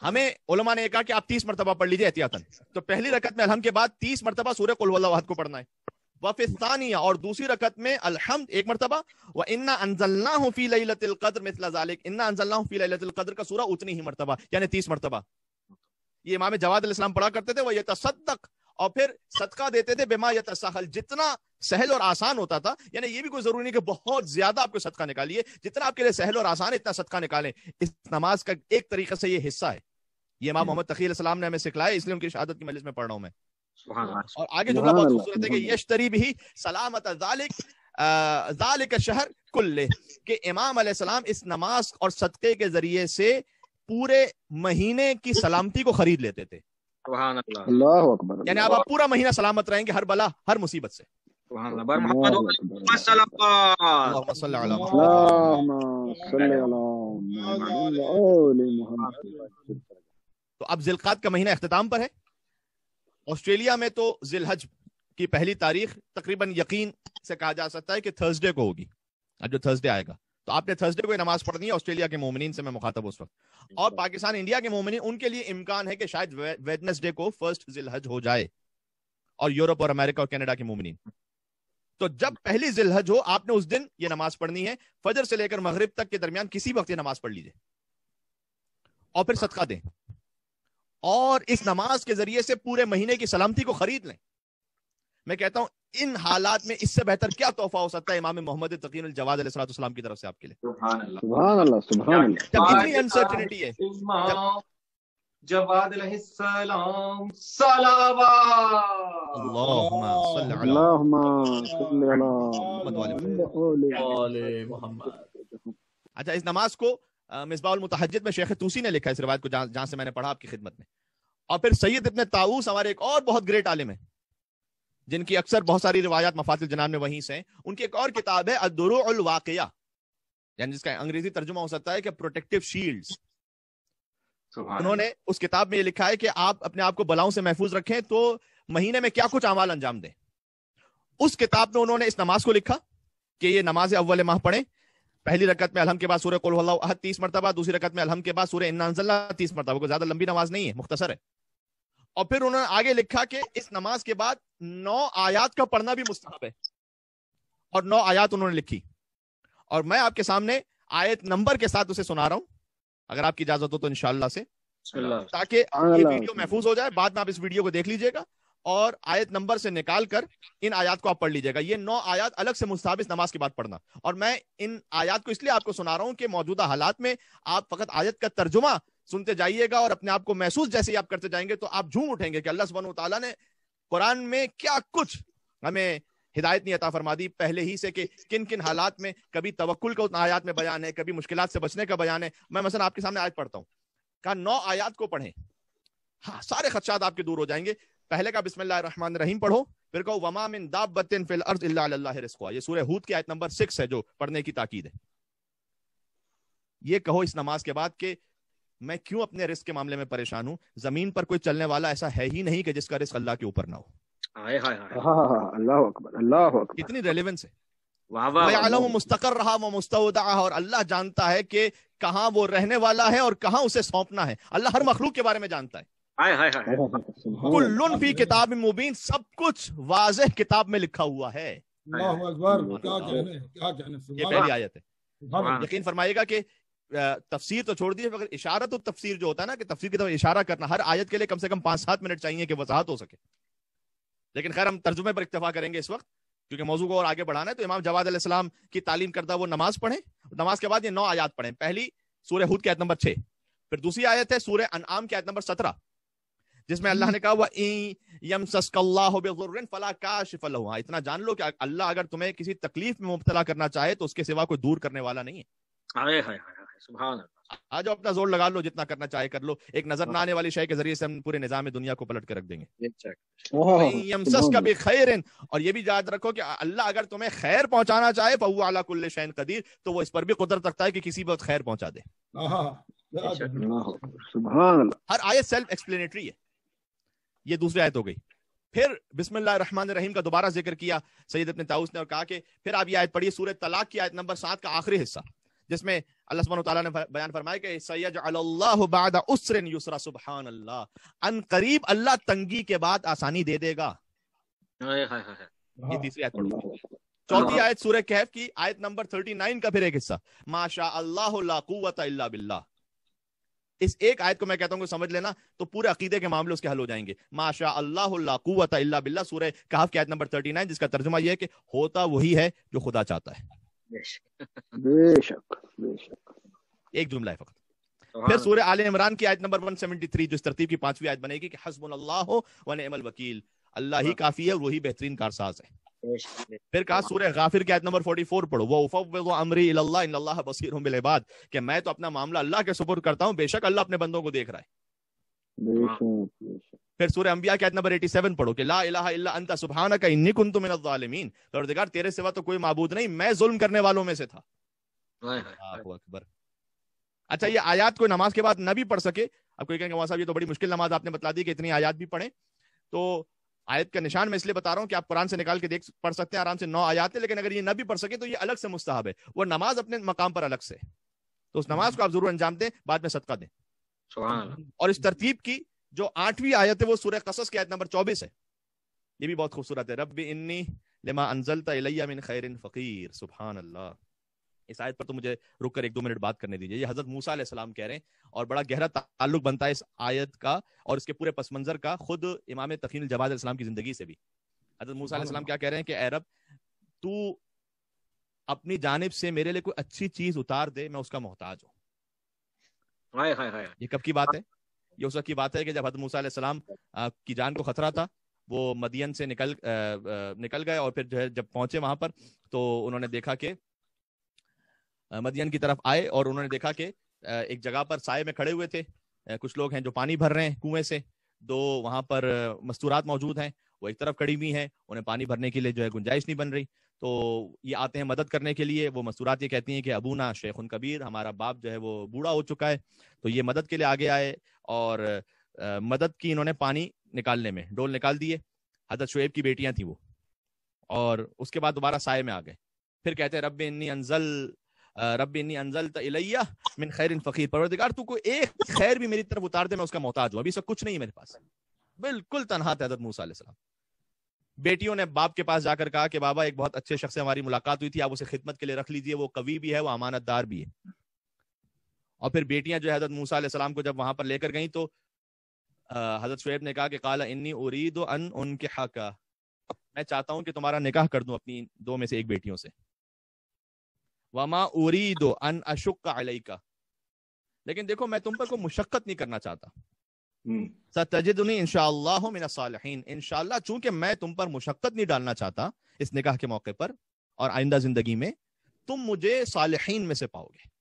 ہمیں علماء نے کہا کہ آپ 30 مرتبہ پڑھ لیجیے احتیاطاً، تو پہلی رکعت میں الحمد کے بعد 30 مرتبہ سورہ قل هو اللہ احد کو پڑھنا ہے. وفی الثانیہ، اور دوسری رکعت میں الحمد 1 مرتبہ، وَإِنَّا أَنزَلْنَاهُ فِي لَيْلَةِ الْقَدْرِ مِثْلَ ذَلِكَ، إِنَّا أَنزَلْنَاهُ فِي لَيْلَةِ الْقَدْرِ کا سورہ اتنی ہی مرتبہ یعنی 30 مرتبہ. یہ امام جواد علیہ السلام پڑھا کرتے تھے. وہ یتصدق، اور پھر صدقہ دیتے تھے، بما یتسہل، جتنا سہل اور آسان ہوتا تھا، یعنی یہ بھی کوئی ضروری نہیں کہ بہت زیادہ آپ کو صدقہ نکالیے، جتنا آپ کے لیے سہل اور آسان اتنا صدقہ نکالیں. اس نماز کا ایک طریقے سے یہ حصہ ہے. یہ امام محمد تقی علیہ السلام نے ہمیں سکھلایا، اس لیے ان کی شہادت کی مجلس میں پڑھ رہا ہوں میں. اور آگے جملہ بہت خوبصورت ہے کہ یشتری بھی سلامت ذالک الشہر کلہ، کہ امام علیہ السلام اس نماز اور صدقے کے ذریعے سے پورے مہینے کی سلامتی کو خرید لیتے تھے. سبحان اللہ. اللہ اکبر. یعنی آپ پورا مہینہ سلامت رہیں گے ہر بلا ہر مصیبت سے. سبحان اللہ. بر محمد اللہم صلی علی محمد. اللہم صلی علی محمد. تو اب ذی القعدہ کا مہینہ اختتام پر ہے. آسٹریلیا میں تو ذی الحج کی پہلی تاریخ تقریباً یقین سے کہا جا سکتا ہے کہ تھرسڈے کو ہوگی. اب جو تھرسڈے آئے گا تو آپ نے تھرسڈے کو نماز پڑھنی ہے. آسٹریلیا کے مومنین سے میں مخاطب اس وقت، اور پاکستان انڈیا کے مومنین، ان کے لیے امکان ہے کہ شاید ویڈنسڈے کو فرسٹ ذی الحج ہو جائے. اور یورپ اور امریکہ اور کینیڈا کے مومنین. تو جب پہلی ذی الحج ہو آپ نے اس دن یہ نماز پڑھنی ہے, فجر سے لے کر مغرب تک کے درمیان کسی وقت یہ نماز پڑھ لیجیے اور پھر صدقہ دیں, اور اس نماز کے ذریعے سے پورے مہینے کی سلامتی کو خرید لیں. میں کہتا ہوں ان حالات میں اس سے بہتر کیا تحفہ ہو سکتا ہے امام محمد تقی الجواد علیہ السلام کی طرف سے آپ کے لیے. سبحان اللہ سبحان اللہ سبحان اللہ. جب اتنی انسرٹنٹی ہے, امام جواد علیہ السلام صلوات اللہم صل علی اللہم صل علی آل محمد. اچھا, اس نماز کو مصباح المتحجد میں شیخ توسی نے لکھا ہے اس روایت کو, جہاں سے میں نے پڑھا آپ کی خدمت میں. اور پھر سید ابن طاؤس ہمارے ایک اور بہت گریٹ عالم ہیں جن کی اکثر بہت ساری روایات مفاتیح الجنان میں وہیں سے ہیں. ان کی ایک اور کتاب ہے الدروع الواقیہ, یعنی جس کا انگریزی ترجمہ ہو سکتا ہے کہ پروٹیکٹیو شیلڈز. انہوں نے اس کتاب میں یہ لکھا ہے کہ آپ اپنے آپ کو بلاؤں سے محفوظ رکھیں تو مہینے میں کیا کچھ اعمال انجام دیں. اس کتاب میں انہوں نے اس نماز کو لکھا کہ یہ نماز اول ماہ پڑھیں. پہلی رکعت میں الحمد کے بعد سورہ قل هو اللہ احد 30 مرتبہ, دوسری رکعت میں الحمد کے بعد سورہ انا انزلنا 30 مرتبہ. کوئی زیادہ لمبی نماز نہیں ہے, مختصر ہے. اور پھر انہوں نے آگے لکھا کہ اس نماز کے بعد 9 آیات کا پڑھنا بھی مستحب ہے, اور 9 آیات انہوں نے لکھی. اور میں آپ کے سامنے آیت نمبر کے ساتھ اسے سنا رہا ہوں, اگر آپ کی اجازت ہو تو انشاءاللہ سے, تاکہ یہ ویڈیو محفوظ ہو جائے. بعد میں آپ اس ویڈیو کو دیکھ لیجئے گا اور آیت نمبر سے نکال کر ان آیات کو آپ پڑھ لیجئے گا. یہ 9 آیات الگ سے مستحب اس نماز کے بعد پڑھنا. اور میں ان آیات کو اس لیے آپ کو سنا رہا ہوں کہ موجودہ حالات میں آپ فقط آیت کا ترجمہ سنتے جائیے گا اور اپنے آپ کو محسوس جیسے ہی آپ کرتے جائیں گے تو آپ جھوم اٹھیں گے کہ اللہ سبحانہ وتعالیٰ نے قرآن میں کیا کچھ ہمیں ہدایت نہیں عطا فرما دی پہلے ہی سے, کہ کن کن حالات میں کبھی توکل کا آیات میں بیان ہے, کبھی مشکلات سے بچنے کا بیان ہے. میں مثلا آپ کے سامنے آیت پڑھتا ہوں, کہا 9 آیات کو پڑھیں, ہاں سارے خدشات آپ کے دور ہو جائیں گے. پہلے کا بسم اللہ الرحمن الرحیم پڑھو, پھر کہو وما من دابۃ فی الارض الا علی اللہ رزقها. یہ سورہ ہود کی آیت نمبر 6 ہے جو پڑھنے کی تاکید ہے. یہ کہو اس نماز کے بعد کہ میں کیوں اپنے رزق کے معاملے میں پریشان ہوں, زمین پر کوئی چلنے والا ایسا ہے ہی نہیں کہ جس کا رزق اللہ کے اوپر نہ ہو. اللہ اکبر اللہ اکبر. کتنی ریلیونس ہے. واہ واہ. وَيَعْلَمُ مُسْتَقَرَّهَا وَمُسْتَوْدَعَهَا, اور اللہ جانتا ہے کہ کہاں وہ رہنے والا ہے اور کہاں اسے سونپنا ہے. اللہ ہر مخلوق کے بارے میں جانتا ہے. کُلٌّ فِی کتاب مبین, سب کچھ واضح کتاب میں لکھا ہوا ہے. اللہ اکبر. کیا کہنے کیا کہنے. یہ پہلی آیت ہے. یقین فرمائیے گا کہ تفسیر تو چھوڑ دیجیے, مگر اشارت و تفسیر جو ہوتا ہے نا, کہ تفسیر کی طرف اشارہ کرنا, ہر آیت کے لیے کم سے کم 5-7 منٹ چاہیے کہ وضاحت ہو سکے. لیکن خیر ہم ترجمے پر اکتفا کریں گے اس وقت کیونکہ موضوع کو اور آگے بڑھانا ہے. تو امام جواد علیہ السلام کی تعلیم کردہ وہ نماز پڑھیں, نماز کے بعد یہ 9 آیات پڑھیں. پہلی سورہ ہود کی آیت نمبر 6, پھر دوسری آیت ہے سورہ انعام کی آیت نمبر 17, جس میں اللہ نے کہا وَإِن يَمْسَسْكَ اللَّهُ بِضُرٍّ فَلَا كَاشِفَ لَهُ. اتنا جان لو کہ اللہ اگر تمہیں کسی تکلیف میں مبتلا کرنا چاہے تو اس کے سوا کوئی دور کرنے والا نہیں ہے. سبحان اللہ. آج اپنا زور لگا لو, جتنا کرنا چاہے کر لو, ایک نظر نہ آنے والی شے کے ذریعے سے ہم پورے نظام دنیا کو پلٹ کے رکھ دیں گے. يَمْسَسْكَ بِخَيْرٍ, اور یہ بھی یاد رکھو کہ اللہ اگر تمہیں خیر پہنچانا چاہے فَهُوَ عَلَى كُلِّ شَيْءٍ قدیر, تو وہ اس پر بھی قدرت رکھتا ہے کہ کسی وقت خیر پہنچا دے. سبحان اللہ. ہر آیت سیلف ایکسپلینیٹری ہے. یہ دوسری آیت ہو گئی. پھر بسم اللہ الرحمن الرحیم کا دوبارہ ذکر کیا سید ابن طاؤس نے, اور کہا کہ پھر آپ یہ آیت پڑھیے سورہ طلاق کی آیت نمبر 7 کا آخری حصہ, جس میں اللہ سبحانہ وتعالیٰ نے بیان فرمایا کہ سَيَجْعَلُ اللَّهُ بَعْدَ عُسْرٍ يُسْرًا. سبحان اللہ, ان قریب اللہ تنگی کے بعد آسانی دے دے گا. یہ تیسری آیت پڑھو. چوتھی آیت سورہ کہف کی آیت نمبر 39 کا پھر ایک حصہ, ما شاء اللہ لا قوت الا باللہ. اس ایک آیت کو میں کہتا ہوں کہ سمجھ لینا تو پورے عقیدے کے معاملے اس کے حل ہو جائیں گے. ما شاء اللہ لا قوت الا باللہ, سورہ کہف کی آیت نمبر 39, جس کا ترجمہ یہ ہے کہ ہوتا وہی ہے جو خدا چاہتا ہے. بے شک بے شک. ایک جملہ ہے فقط. پھر سورہ آل عمران کی آیت نمبر 173, جو اس ترتیب کی 5ویں آیت بنے گی کہ حسبنا اللہ و نعم الوکیل, اللہ ہی کافی ہے اور وہی بہترین کارساز ہے. پھر کہا سورہ غافر کی آیت نمبر 44 پڑھو, وَأُفَوِّضُ أَمْرِي إِلَى اللَّهِ إِنَّ اللَّهَ بَصِيرٌ بِالْعِبَادِ, کہ میں تو اپنا معاملہ اللہ کے سپرد کرتا ہوں, بے شک اللہ اپنے بندوں کو دیکھ رہا ہے. پھر سورہ انبیاء کی آیت نمبر 87 پڑھو کہ لا الہ الا انت سبحانک انی کنت من الظالمین, پروردگار تیرے سوا تو کوئی معبود نہیں, میں ظلم کرنے والوں میں سے تھا. اللہ اکبر. اچھا, یہ آیات کوئی نماز کے بعد نہ بھی پڑھ سکے, اب کوئی کہیں گے وہاں صاحب یہ تو بڑی مشکل نماز آپ نے بتلا دی کہ اتنی آیات بھی پڑھیں, تو آیت کا نشان میں اس لیے بتا رہا ہوں کہ آپ قرآن سے نکال کے دیکھ پڑھ سکتے ہیں آرام سے 9 آیات ہے, لیکن اگر یہ نہ بھی پڑھ سکے تو یہ الگ سے مستحب ہے. وہ نماز اپنے مقام پر الگ سے, تو اس نماز کو آپ ضرور انجام دیں, بعد میں صدقہ دیں. اور اس ترتیب کی جو 8ویں آیت ہے وہ سورہ قصص کی آیت نمبر 24 ہے, یہ بھی بہت خوبصورت ہے. رب انی لما انزلت الی من خیر فقیر. سبحان اللہ. اس آیت پر تو مجھے رک کر 1-2 منٹ بات کرنے دیجیے. یہ حضرت موسیٰ علیہ السلام کہہ رہے ہیں اور بڑا گہرا تعلق بنتا ہے اس آیت کا اور اس کے پورے پس منظر کا خود امام تقی الجواد علیہ السلام کی زندگی سے بھی. حضرت موسیٰ علیہ السلام کیا کہہ رہے ہیں کہ اے رب تو اپنی جانب سے میرے لیے کوئی اچھی چیز اتار دے, میں اس کا محتاج ہوں. یہ کب کی بات ہے؟ یہ اس وقت کی بات ہے کہ جب حضرت موسیٰ علیہ السلام کی جان کو خطرہ تھا, وہ مدین سے نکل گئے اور پھر جو ہے جب پہنچے وہاں پر تو انہوں نے دیکھا کہ مدین کی طرف آئے اور انہوں نے دیکھا کہ ایک جگہ پر سائے میں کھڑے ہوئے تھے کچھ لوگ ہیں جو پانی بھر رہے ہیں کنویں سے. 2 وہاں پر مستورات موجود ہیں, وہ ایک طرف کھڑی ہوئی ہیں, انہیں پانی بھرنے کے لیے جو ہے گنجائش نہیں بن رہی. تو یہ آتے ہیں مدد کرنے کے لیے. وہ مستورات یہ کہتی ہیں کہ ابونا شیخ کبیر, ہمارا باپ جو ہے وہ بوڑھا ہو چکا ہے. تو یہ مدد کے لیے آگے آئے اور مدد کی انہوں نے پانی نکالنے میں, ڈول نکال دیے. حضرت شعیب کی بیٹیاں تھیں وہ, اور اس کے بعد دوبارہ سائے میں آ گئے. پھر کہتے ہیں رب انی انزلت الیہ من خیر فقیر. پروردگار تو کوئی ایک خیر بھی میری طرف اتار دے, میں اس کا محتاج ہوں. ابھی سب کچھ نہیں ہے میرے پاس, بالکل تنہا تھا حضرت موسیٰ علیہ السلام. بیٹیوں نے باپ کے پاس جا کر کہا کہ بابا ایک بہت اچھے شخص سے ہماری ملاقات ہوئی تھی, آپ اسے خدمت کے لیے رکھ لیجئے, وہ قوی بھی ہے, وہ امانت دار بھی ہے. اور پھر بیٹیاں جو حضرت موسیٰ علیہ السلام کو جب وہاں پر لے کر گئیں تو حضرت شعیب نے کہا کہ قال انی اريد ان انکحک, میں چاہتا ہوں کہ تمہارا نکاح کر دوں اپنی 2 میں سے ایک بیٹیوں سے. وما اريد ان اشق علیک, لیکن دیکھو میں تم پر کوئی مشقت نہیں کرنا چاہتا. ستجدنی انشاءاللہ من الصالحین, انشاءاللہ چونکہ میں تم پر مشقت نہیں ڈالنا چاہتا اس نکاح کے موقع پر اور آئندہ زندگی میں, تم مجھے صالحین میں سے پاؤ گے.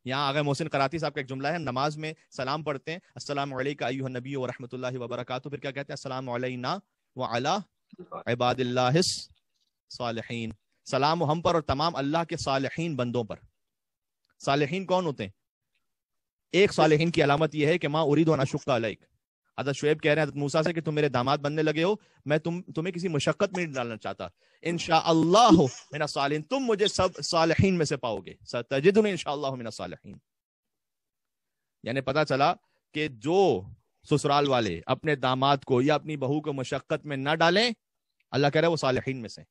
یہاں آغا محسن قراتی صاحب کا ایک جملہ ہے, نماز میں سلام پڑھتے ہیں السلام علیکم ایھا النبی ورحمۃ اللہ وبرکاتہ, پھر کیا کہتے ہیں السلام علینا وعلی عباد اللہ الصالحین, سلام ہم پر اور تمام اللہ کے صالحین بندوں پر. صالحین کون ہوتے ہیں؟ ایک صالحین کی علامت یہ ہے کہ ما اريد ان اشق علیک. حضرت شعیب کہہ رہے ہیں حضرت موسیٰ سے کہ تم میرے داماد بننے لگے ہو, میں تمہیں کسی مشقت میں نہیں ڈالنا چاہتا. انشاءاللہ من الصالحین, تم مجھے سب صالحین میں سے پاؤ گے. ستجدنی انشاءاللہ من الصالحین. یعنی پتہ چلا کہ جو سسرال والے اپنے داماد کو یا اپنی بہو کو مشقت میں نہ ڈالیں, اللہ کہہ رہا ہے وہ صالحین میں سے.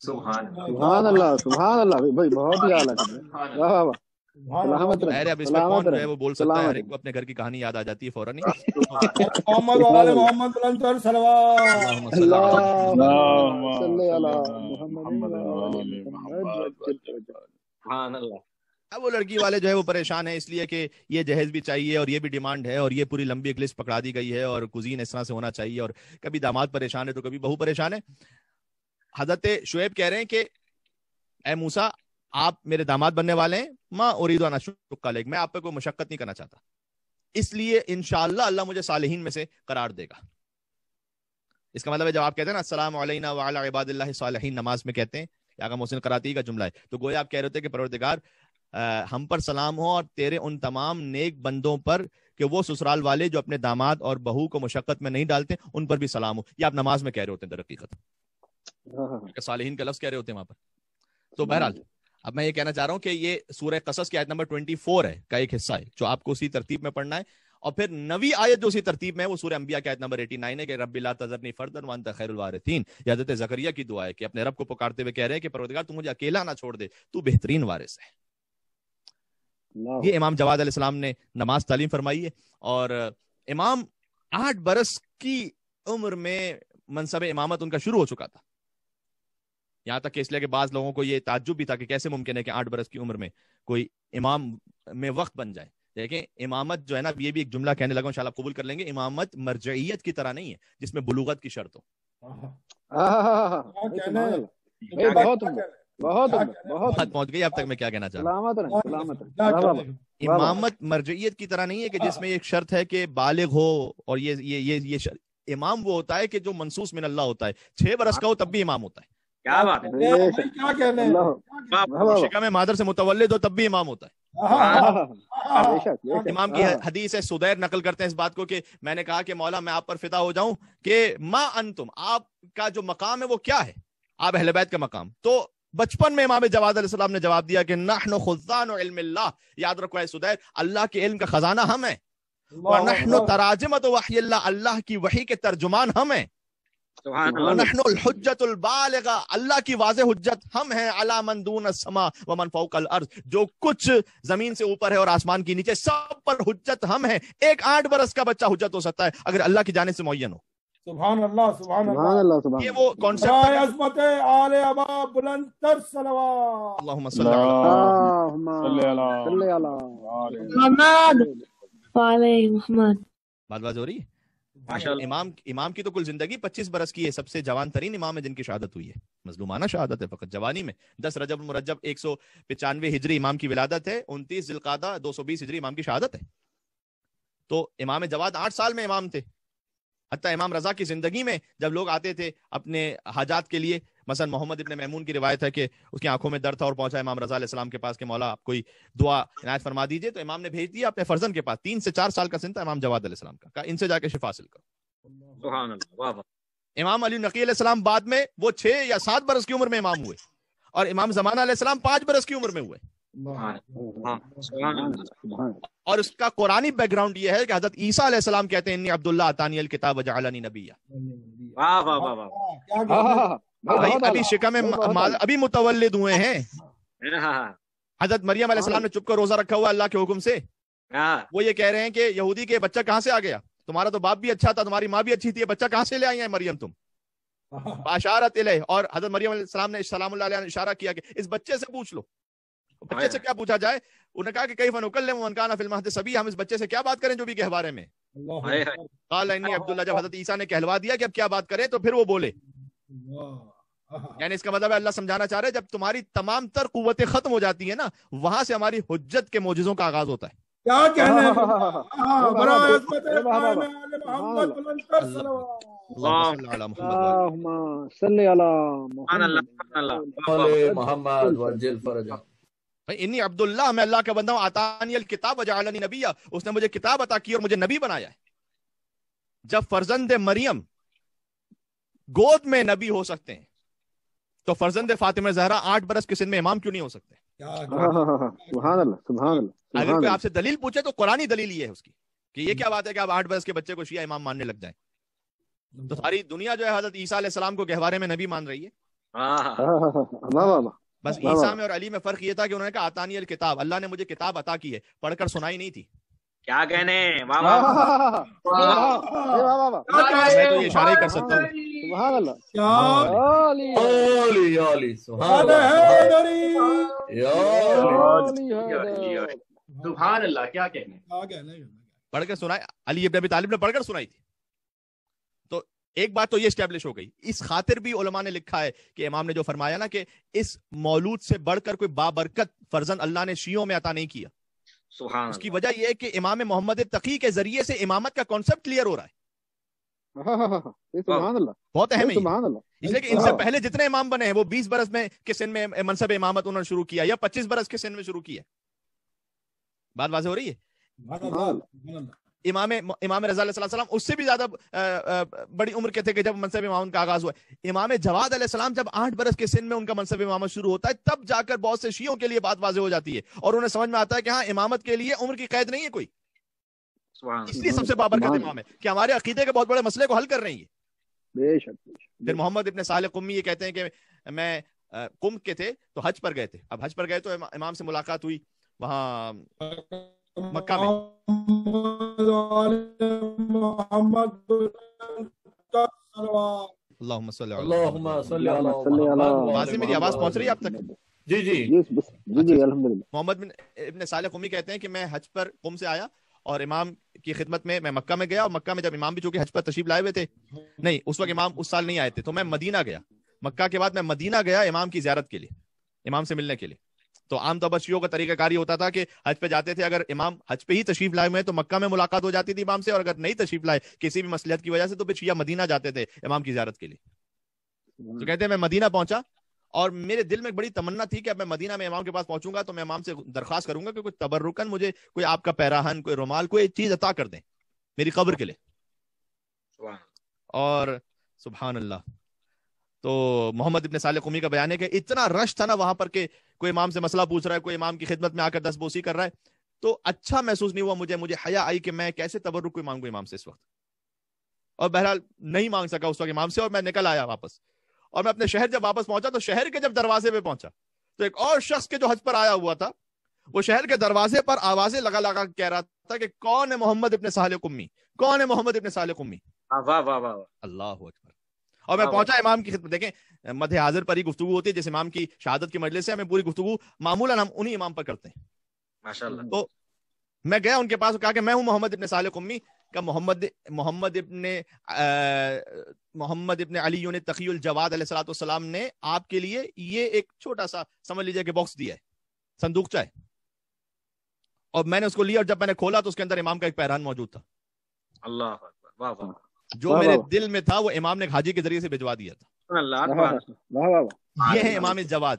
سبحان اللہ, سبحان اللہ بھائی, بہت ہی اعلیٰ. واہ واہ. اب اس میں کون جو ہے وہ بول سکتا ہے؟ ہر ایک کو اپنے گھر کی کہانی یاد آ جاتی ہے فوراً. محمد و آل محمد انصر صلوات. اب وہ لڑکی والے جو ہے وہ پریشان ہیں اس لیے کہ یہ جہیز بھی چاہیے اور یہ بھی ڈیمانڈ ہے اور یہ پوری لمبی ایک لسٹ پکڑا دی گئی ہے اور کوزین اس طرح سے ہونا چاہیے, اور کبھی داماد پریشان ہے تو کبھی بہو پریشان ہے. حضرت شعیب کہہ رہے ہیں کہ اے موسیٰ آپ میرے داماد بننے والے ہیں, ما اريد ان اشق علیک, میں آپ پہ کوئی مشقت نہیں کرنا چاہتا, اس لیے انشاءاللہ اللہ مجھے صالحین میں سے قرار دے گا. اس کا مطلب ہے جب آپ کہتے ہیں نا السلام علینا وعلی عباد اللہ الصالحین, نماز میں کہتے ہیں, آغا محسن قراتی کا جملہ ہے, تو گویا آپ کہہ رہے ہوتے کہ پروردگار ہم پر سلام ہو اور تیرے ان تمام نیک بندوں پر کہ وہ سسرال والے جو اپنے داماد اور بہو کو مشقت میں نہیں ڈالتے, ان پر بھی سلام ہو. یہ آپ نماز میں کہہ رہے ہوتے ہیں در حقیقت, صالحین کا لفظ کہہ رہے ہوتے ہیں وہاں پر. تو بہرحال اب میں یہ کہنا چاہ رہا ہوں کہ یہ سورہ قصص کی آیت نمبر 24 ہے کا ایک حصہ ہے جو آپ کو اسی ترتیب میں پڑھنا ہے, اور پھر 9ویں آیت جو اسی ترتیب میں ہے وہ سورہ انبیاء کی آیت نمبر 89 ہے کہ رب لا تذرنی فردا وانت خیر الوارثین. یہ حضرت زکریا کی دعا ہے کہ اپنے رب کو پکارتے ہوئے کہہ رہے ہیں کہ پروردگار تو مجھے اکیلا نہ چھوڑ دے, تو بہترین وارث ہے. یہ امام جواد علیہ السلام نے نماز تعلیم فرمائی ہے, اور امام 8 برس کی عمر میں منصب امامت ان کا شروع ہو چکا تھا. یہاں تک کہ اس لیے کہ بعض لوگوں کو یہ تعجب بھی تھا کہ کیسے ممکن ہے کہ 8 برس کی عمر میں کوئی امام میں وقت بن جائے. دیکھیں امامت جو ہے نا, یہ بھی ایک جملہ کہنے لگا انشاءاللہ قبول کر لیں گے, امامت مرجعیت کی طرح نہیں ہے جس میں بلوغت کی شرط ہو. بہت پہنچ گئی اب تک میں کیا کہنا چاہ رہا ہوں. امامت مرجعیت کی طرح نہیں ہے کہ جس میں ایک شرط ہے کہ بالغ ہو, اور یہ امام وہ ہوتا ہے کہ جو منصوص من اللہ ہوتا ہے. 6 برس کا ہو تب بھی امام ہوتا ہے. کیا بات ہے, شکم میں مادر سے متولد ہو تب بھی امام ہوتا ہے. امام کی حدیث ہے, سدیر نقل کرتے ہیں اس بات کو کہ میں نے کہا کہ مولا میں آپ پر فدا ہو جاؤں کہ ما انتم, آپ کا جو مقام ہے وہ کیا ہے, آپ اہل بیت کا مقام. تو بچپن میں امام جواد علیہ السلام نے جواب دیا کہ نحن خزان علم اللہ, یاد رکھو اے سدیر, اللہ کے علم کا خزانہ ہم ہیں. ونحن تراجمۃ وحی اللہ, اللہ کی وحی کے ترجمان ہم ہیں. سبحان اللہ وَنَحْنُ الْحُجَّةُ الْبَالِغَةُ، اللہ کی واضح حجت ہم ہیں، عَلَىٰ مَن دُونَ السَّمَاءِ وَمَن فَوْقَ الْأَرْضِ، جو کچھ زمین سے اوپر ہے اور آسمان کی نیچے، سب پر حجت ہم ہیں۔ ایک 8 برس کا بچہ حجت ہو سکتا ہے اگر اللہ کی جانب سے معین ہو۔ سبحان اللہ سبحان سبحان اللہ اللہ سبحان یہ اللہ وہ کانسیپٹ برائے ہے۔ عظمت آل ابا بلند تر صلوات اللہم صلی علی اللہم صلی اللہ صلی علی محمد وعلى محمد۔ بات بات ہو رہی ہے۔ ماشاء اللہ امام کی تو کل زندگی 25 برس کی ہے، سب سے جوان ترین امام ہے جن کی شہادت ہوئی ہے، مظلومانہ شہادت ہے فقط جوانی میں۔ 10 رجب المرجب 195 ہجری امام کی ولادت ہے، 29 ذوالقعدہ 220 ہجری امام کی شہادت ہے۔ تو امام جواد 8 سال میں امام تھے۔ حتیٰ امام رضا کی زندگی میں جب لوگ آتے تھے اپنے حاجات کے لیے، مثلا محمد ابن میمون کی روایت ہے کہ اس کی آنکھوں میں درد تھا اور پہنچا امام رضا علیہ السلام کے پاس کہ مولا آپ کوئی دعا عنایت فرما دیجئے، تو امام نے بھیج دیا اپنے فرزند کے پاس، 3 سے 4 سال کا سن تھا امام جواد علیہ السلام کا، کہا ان سے جا کے شفا حاصل کرو۔ سبحان اللہ واہ واہ امام علی نقی علیہ السلام بعد میں وہ 6 یا 7 برس کی عمر میں امام ہوئے، اور امام زمانہ علیہ السلام 5 برس کی عمر میں ہوئے۔ سبحان اللہ سبحان اور اس کا قرآنی بیک گراؤنڈ یہ ہے کہ حضرت عیسیٰ علیہ السلام کہتے ہیں انی عبداللہ اتانی الکتاب وجعلنی نبیا۔ واہ واہ واہ واہ کیا اللہ بھائی ابھی شکم ابھی متولد ہوئے ہیں۔ ہاں حضرت مریم علیہ السلام نے چپ کر روزہ رکھا ہوا اللہ کے حکم سے۔ ہاں وہ یہ کہہ رہے ہیں کہ یہودی کے بچہ کہاں سے آ گیا، تمہارا تو باپ بھی اچھا تھا، تمہاری ماں بھی اچھی تھی، یہ بچہ کہاں سے لے آئی ہیں مریم تم؟ اشارت الیہ، اور حضرت مریم علیہ السلام نے سلام اللہ علیہ نے اشارہ کیا کہ اس بچے سے پوچھ لو۔ بچے سے کیا پوچھا جائے؟ انہوں نے کہا کہ کیف نکلم من کان فی المہد صبیا، ہم اس بچے سے کیا بات کریں جو بھی گہوارے میں۔ قال انی عبداللہ، جب حضرت عیسیٰ نے کہلوا دیا کہ اب کیا بات کریں تو پھر وہ بولے، یعنی اس کا مطلب ہے اللہ سمجھانا چاہ رہے جب تمہاری تمام تر قوتیں ختم ہو جاتی ہیں نا، وہاں سے ہماری حجت کے معجزوں کا آغاز ہوتا ہے۔ کیا کہنا ہے برائے عظمت آل محمد بلند تر صلوات اللہم صلی علی محمد اللہم صلی علی سبحان اللہ سبحان اللہ وعلى محمد وجل فرجہ۔ انی عبداللہ، میں اللہ کا بندہ ہوں، آتانی الکتاب وجعلنی نبیا، اس نے مجھے کتاب عطا کی اور مجھے نبی بنایا ہے۔ جب فرزند مریم گود میں نبی ہو سکتے ہیں تو فرزند فاطمہ زہرا 8 برس کے سن میں امام کیوں نہیں ہو سکتے؟ سبحان اللہ سبحان اللہ اگر کوئی آپ سے دلیل پوچھے تو قرآنی دلیل یہ ہے اس کی کہ یہ کیا بات ہے کہ آپ 8 برس کے بچے کو شیعہ امام ماننے لگ جائیں۔ تو ساری دنیا جو ہے حضرت عیسیٰ علیہ السلام کو گہوارے میں نبی مان رہی ہے۔ بس عیسیٰ میں اور علی میں فرق یہ تھا کہ انہوں نے کہا آتانی الکتاب، اللہ نے مجھے کتاب عطا کی ہے، پڑھ کر سنائی نہیں تھی۔ کیا کہنے واہ واہ میں تو یہ اشارہ ہی کر سکتا ہوں۔ سبحان اللہ علی علی سبحان اللہ یا سبحان اللہ کیا کہنے۔ پڑھ کر سنائی، علی ابن ابی طالب نے پڑھ کر سنائی تھی۔ تو ایک بات تو یہ اسٹیبلش ہو گئی۔ اس خاطر بھی علماء نے لکھا ہے کہ امام نے جو فرمایا نا کہ اس مولود سے بڑھ کر کوئی بابرکت فرزند اللہ نے شیعوں میں عطا نہیں کیا، سبحان اس کی وجہ یہ ہے کہ امام محمد تقی کے ذریعے سے امامت کا کانسیپٹ کلیئر ہو رہا ہے۔ سبحان اللہ بہت اہم ہے یہ، سبحان اللہ اس لیے کہ ان سے پہلے جتنے امام بنے ہیں وہ 20 برس میں کے سن میں منصب امامت انہوں نے شروع کیا یا 25 برس کے سن میں شروع کیا۔ بات واضح ہو رہی ہے؟ امام رضا علیہ السلام اس سے بھی زیادہ بڑی عمر کے تھے کہ جب منصب امامت کا آغاز ہوا۔ امام جواد علیہ السلام جب 8 برس کے سن میں ان کا منصب امامت شروع ہوتا ہے تب جا کر بہت سے شیعوں کے لیے بات واضح ہو جاتی ہے اور انہیں سمجھ میں آتا ہے کہ ہاں امامت کے لیے عمر کی قید نہیں ہے کوئی، اس لیے سب سے بابرکت امام ہے کہ ہمارے عقیدے کے بہت بڑے مسئلے کو حل کر رہی ہے۔ بے شک پھر محمد ابن صالح قمی یہ کہتے ہیں کہ میں قم کے تھے تو حج پر گئے تھے، اب حج پر گئے تو امام سے ملاقات ہوئی وہاں مکہ میں۔ اللہم صلی علی اللہم صلی علی محمد۔ واضح میری آواز پہنچ رہی ہے آپ تک؟ جی جی جی الحمدللہ۔ محمد ابن صالح قمی کہتے ہیں کہ میں حج پر قم سے آیا اور امام کی خدمت میں مکہ میں گیا، اور مکہ میں جب امام بھی چونکہ حج پر تشریف لائے ہوئے تھے، نہیں اس وقت امام اس سال نہیں آئے تھے، تو میں مدینہ گیا۔ مکہ کے بعد میں مدینہ گیا امام کی زیارت کے لیے، امام سے ملنے کے لیے۔ تو عام طور پر شیعوں کا طریقہ کار یہ ہوتا تھا کہ حج پہ جاتے تھے، اگر امام حج پہ ہی تشریف لائے ہوئے تو مکہ میں ملاقات ہو جاتی تھی امام سے، اور اگر نہیں تشریف لائے کسی بھی مصلحت کی وجہ سے تو پھر شیعہ مدینہ جاتے تھے امام کی زیارت کے لیے۔ تو کہتے ہیں میں مدینہ پہنچا اور میرے دل میں ایک بڑی تمنا تھی کہ اب میں مدینہ میں امام کے پاس پہنچوں گا تو میں امام سے درخواست کروں گا کہ کوئی تبرکن مجھے کوئی آپ کا پیراہن، کوئی رومال، کوئی چیز عطا کر دیں میری قبر کے لیے۔ اور سبحان اللہ، تو محمد ابن صالح قمی کا بیان ہے کہ اتنا رش تھا نا وہاں پر کہ کوئی امام سے مسئلہ پوچھ رہا ہے، کوئی امام کی خدمت میں آ کر دست بوسی کر رہا ہے، تو اچھا محسوس نہیں ہوا مجھے حیا آئی کہ میں کیسے تبرک کوئی مانگوں امام سے اس وقت۔ اور بہرحال نہیں مانگ سکا اس وقت امام سے، اور میں نکل آیا واپس. اور میں اپنے شہر جب واپس پہنچا تو شہر کے جب دروازے پہ پہنچا تو ایک اور شخص کے جو حج پر آیا ہوا تھا وہ شہر کے دروازے پر آوازیں لگا لگا کہہ رہا تھا کہ کون ہے محمد ابن صالح قمی، کون ہے محمد ابن صالح قمی. واہ واہ واہ، اللہ اکبر. اور میں پہنچا امام کی خدمت. دیکھیں مدح حاضر پر ہی گفتگو ہوتی ہے، جس امام کی شہادت کی مجلس سے ہمیں پوری گفتگو معمولاً ہم انہی امام پر کرتے ہیں. ماشاءاللہ. تو میں گیا ان کے پاس، کہا کہ میں ہوں محمد ابن صالح قمی کا. محمد ابن علی تقی الجواد علیہ الصلوۃ والسلام نے آپ کے لیے یہ ایک چھوٹا سا سمجھ لیجیے کہ باکس دیا ہے، صندوقچہ ہے. اور میں نے اس کو لیا، اور جب میں نے کھولا تو اس کے اندر امام کا ایک پیران موجود تھا. اللہ اکبر. واہ واہ. جو میرے دل میں تھا وہ امام نے حاجی کے ذریعے سے بھجوا دیا تھا. اللہ. یہ ہے امام الجواد.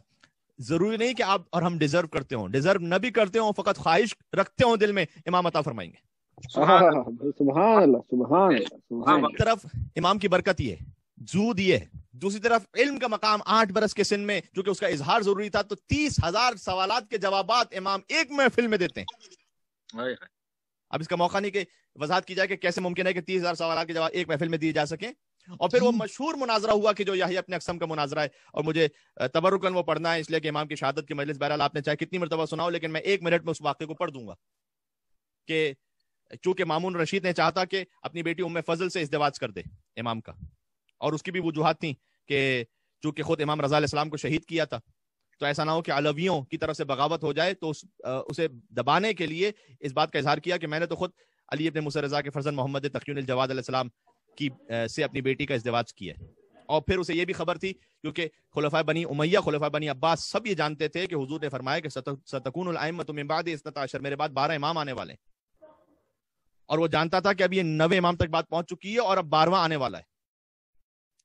ضروری نہیں کہ آپ اور ہم ڈیزرو کرتے ہوں، ڈیزرو نہ بھی کرتے ہوں، فقط خواہش رکھتے ہوں دل میں، امام عطا فرمائیں گے. سبحان اللہ سبحان اللہ. ایک طرف امام کی برکت یہ ہے، زود یہ ہے، دوسری طرف علم کا مقام. 8 برس کے سن میں جو کہ اس کا اظہار ضروری تھا، تو 30,000 سوالات کے جوابات امام ایک محفل میں دیتے ہیں. اب اس کا موقع نہیں کہ وضاحت کی جائے کہ کیسے ممکن ہے کہ 30,000 سوالات کے جواب ایک محفل میں دیے جا سکیں. اور پھر وہ مشہور مناظرہ ہوا کہ جو یحییٰ ابن اقسم کا مناظرہ ہے، اور مجھے تبرکاً وہ پڑھنا ہے اس لیے کہ امام کی شہادت کی مجلس، بہرحال آپ نے چاہے کتنی مرتبہ سناؤ، لیکن میں 1 منٹ میں اس واقعے کو پڑھ دوں گا. کہ چونکہ مامون رشید نے چاہتا کہ اپنی بیٹی ام فضل سے ازدواج کر دے امام کا، اور اس کی بھی وجوہات تھیں کہ چونکہ خود امام رضا علیہ السلام کو شہید کیا تھا، تو ایسا نہ ہو کہ علویوں کی طرف سے بغاوت ہو جائے، تو اسے دبانے کے لیے اس بات کا اظہار کیا کہ میں نے تو خود علی ابن موسیٰ رضا کے فرزند محمد تقی الجواد علیہ السلام کی سے اپنی بیٹی کا ازدواج کیا ہے. اور پھر اسے یہ بھی خبر تھی، کیونکہ خلفائے بنی امیہ، خلفائے بنی عباس سب یہ جانتے تھے کہ حضور نے فرمایا کہ ستکون الائمۃ من بعد 12، میرے بعد 12 امام آنے والے ہیں. اور وہ جانتا تھا کہ اب یہ 9 امام تک بات پہنچ چکی ہے اور اب 12واں آنے والا ہے،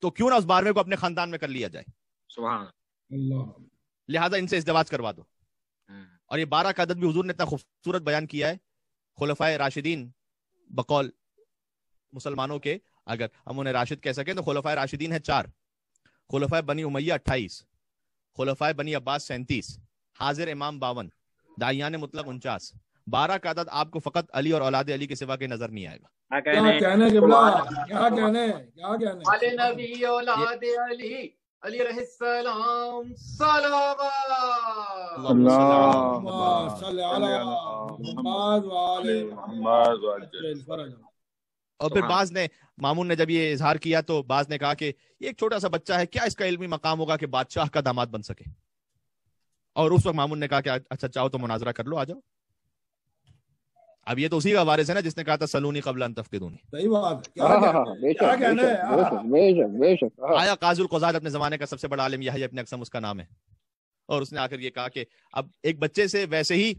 تو کیوں نہ اس 12ویں کو اپنے خاندان میں کر لیا جائے. سبحان اللہ. لہذا ان سے ازدواج کروا دو. اور یہ 12 کا عدد بھی حضور نے اتنا خوبصورت بیان کیا ہے. خلفائے راشدین بقول مسلمانوں کے، اگر ہم انہیں راشد کہہ سکیں تو خلفائے راشدین ہیں 4، خلفائے بنی امیہ 28، خلفائے بنی عباس 37، حاضر امام 52، داعیان مطلق 49. 12 کا عدد آپ کو فقط علی اور اولاد علی کے سوا کے نظر نہیں آئے گا. کیا کہنے کیا کہنے علی نبی اولاد علی علی علیہ السلام صلوات. اللہم صلی علی محمد وآل محمد. اور پھر بعض نے، مامون نے جب یہ اظہار کیا تو بعض نے کہا کہ یہ ایک چھوٹا سا بچہ ہے، کیا اس کا علمی مقام ہوگا کہ بادشاہ کا داماد بن سکے. اور اس وقت مامون نے کہا کہ اچھا چاہو تو مناظرہ کر لو، آ جاؤ. اب یہ تو اسی کا وارث ہے نا جس نے کہا تھا سلونی قبل ان تفقدونی. صحیح بات ہے. کیا کہنے آیا قاضی القضات اپنے زمانے کا سب سے بڑا عالم یحییٰ ابن اقسم اس کا نام ہے، اور اس نے آ کر یہ کہا کہ اب ایک بچے سے ویسے ہی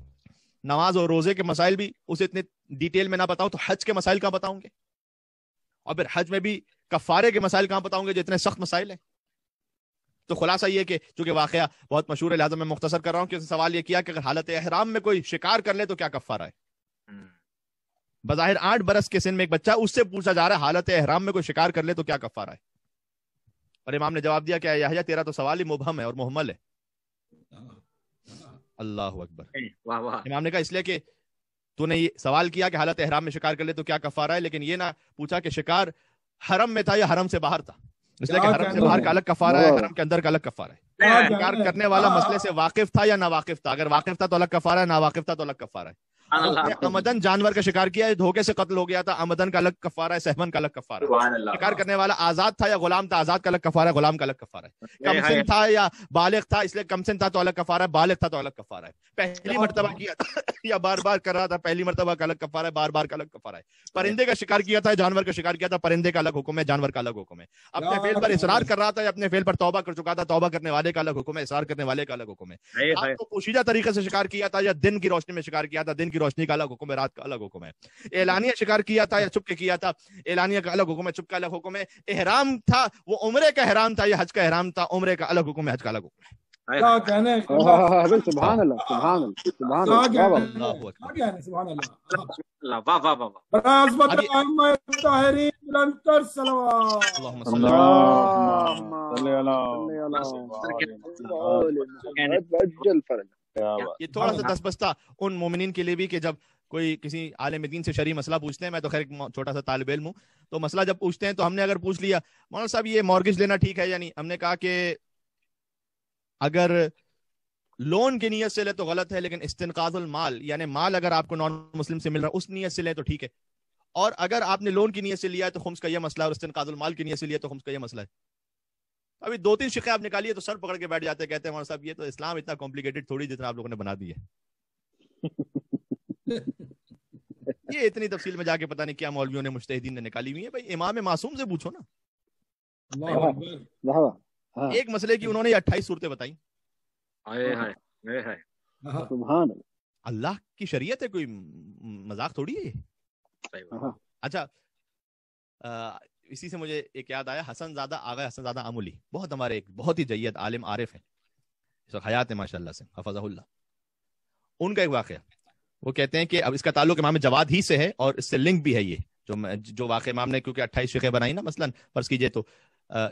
نماز اور روزے کے مسائل بھی اسے اتنے ڈیٹیل میں نہ بتاؤں تو حج کے مسائل کہاں بتاؤں گے، اور پھر حج میں بھی کفارے کے مسائل کہاں بتاؤں گے جو اتنے سخت مسائل ہیں. تو خلاصہ یہ کہ چونکہ واقعہ بہت مشہور ہے لہٰذا میں مختصر کر رہا ہوں کہ سوال یہ کیا کہ اگر حالت احرام میں کوئی شکار کر لے تو کیا کفارہ ہے. بظاہر 8 برس کے سن میں ایک بچہ، اس سے پوچھا جا رہا ہے حالت احرام میں کوئی شکار کر لے تو کیا کفارہ ہے. اور امام نے جواب دیا کہ یحییٰ تیرا تو سوال ہی مبہم ہے اور محمل ہے. اللہ اکبر. امام نے کہا اس لیے کہ تو نے یہ سوال کیا کہ حالت احرام میں شکار کر لے تو کیا کفارہ ہے، لیکن یہ نہ پوچھا کہ شکار حرم میں تھا یا حرم سے باہر تھا. اس لیے کہ حرم سے باہر کا الگ کفارہ ہے، حرم کے اندر کا الگ کفارہ ہے. شکار کرنے والا مسئلے سے واقف تھا یا ناواقف تھا، اگر واقف تھا تو الگ کفارہ ہے، ناواقف تھا تو الگ کفارہ ہے. آمدن جانور کا شکار کیا ہے، دھوکے سے قتل ہو گیا تھا، آمدن کا الگ کفارہ ہے، سہمن کا الگ کفارہ ہے. شکار کرنے والا آزاد تھا یا غلام تھا، آزاد کا الگ کفارہ ہے، غلام کا الگ کفارہ ہے. کم سن تھا یا بالغ تھا، اس لیے کم سن تھا تو الگ کفارہ ہے، بالغ تھا تو الگ کفارہ ہے. پہلی مرتبہ کیا تھا یا بار بار کر رہا تھا، پہلی مرتبہ کا الگ کفارہ ہے، بار بار کا الگ کفارہ ہے. پرندے کا شکار کیا تھا، جانور کا شکار کیا تھا، پرندے کا الگ حکم ہے، جانور کا الگ حکم ہے. اپنے فعل پر اصرار کر رہا تھا یا اپنے فعل پر توبہ کر چکا تھا، توبہ کرنے والے کا الگ حکم ہے، اصرار کرنے والے کا الگ حکم ہے. آپ کو پوشیدہ طریقے سے شکار کیا تھا یا دن کی روشنی میں شکار کیا تھا، دن کی روشنی کا الگ حکم ہے، رات کا الگ حکم ہے. اعلانیہ شکار کیا تھا یا چھپ کے کیا تھا، اعلانیہ کا الگ حکم ہے، چھپ کا الگ حکم ہے. احرام تھا وہ عمرے کا احرام تھا یا حج کا احرام تھا، عمرے کا الگ حکم ہے، حج کا الگ حکم ہے. کیا کہنے سبحان اللہ سبحان اللہ سبحان اللہ. سبحان اللہ. واہ واہ واہ. برعظمت ائمہ الطاہرین بلند صلوات. اللہم صلی اللہ. یہ تھوڑا سا دس بستہ ان مومنین کے لیے بھی کہ جب کوئی کسی عالم دین سے شرعی مسئلہ پوچھتے ہیں، میں تو خیر چھوٹا سا طالب علم ہوں، تو مسئلہ جب پوچھتے ہیں تو ہم نے اگر پوچھ لیا مولانا صاحب یہ مورگیج لینا ٹھیک ہے یا نہیں، ہم نے کہا کہ اگر لون کی نیت سے لے تو غلط ہے، لیکن استنقاذ المال یعنی مال اگر آپ کو نان مسلم سے مل رہا ہے اس نیت سے لے تو ٹھیک ہے، اور اگر آپ نے لون کی نیت سے لیا ہے تو خمس کا یہ مسئلہ ہے، اور استنقاذ المال کی نیت سے لیا تو خمس کا یہ مسئلہ ہے۔ ابھی 2-3 شقیں آپ نکالیے تو سر پکڑ کے بیٹھ جاتے ہیں، کہتے ہیں مولانا صاحب یہ تو اسلام اتنا کمپلیکیٹڈ تھوڑی جتنا آپ لوگوں نے بنا دی ہے۔ یہ اتنی تفصیل میں جا کے پتہ نہیں کیا مولویوں نے مجتہدین نے نکالی ہوئی ہے۔ بھائی امام معصوم سے پوچھو نا، اللہ اکبر، ایک مسئلے کی انہوں نے 28 صورتیں بتائی۔ سبحان اللہ کی شریعت ہے، کوئی مذاق تھوڑی ہے یہ۔ اچھا اسی سے مجھے ایک یاد آیا، حسن زادہ آغا حسن زادہ آمولی بہت ہمارے ایک بہت ہی جید عالم عارف ہیں، اس وقت حیات ہے ماشاءاللہ سے، حفظہ اللہ۔ ان کا ایک واقعہ، وہ کہتے ہیں کہ اب اس کا تعلق امام جواد ہی سے ہے اور اس سے لنک بھی ہے، یہ جو واقعہ امام نے کیونکہ 28 شقیں بنائی نا مثلا فرض کیجئے، تو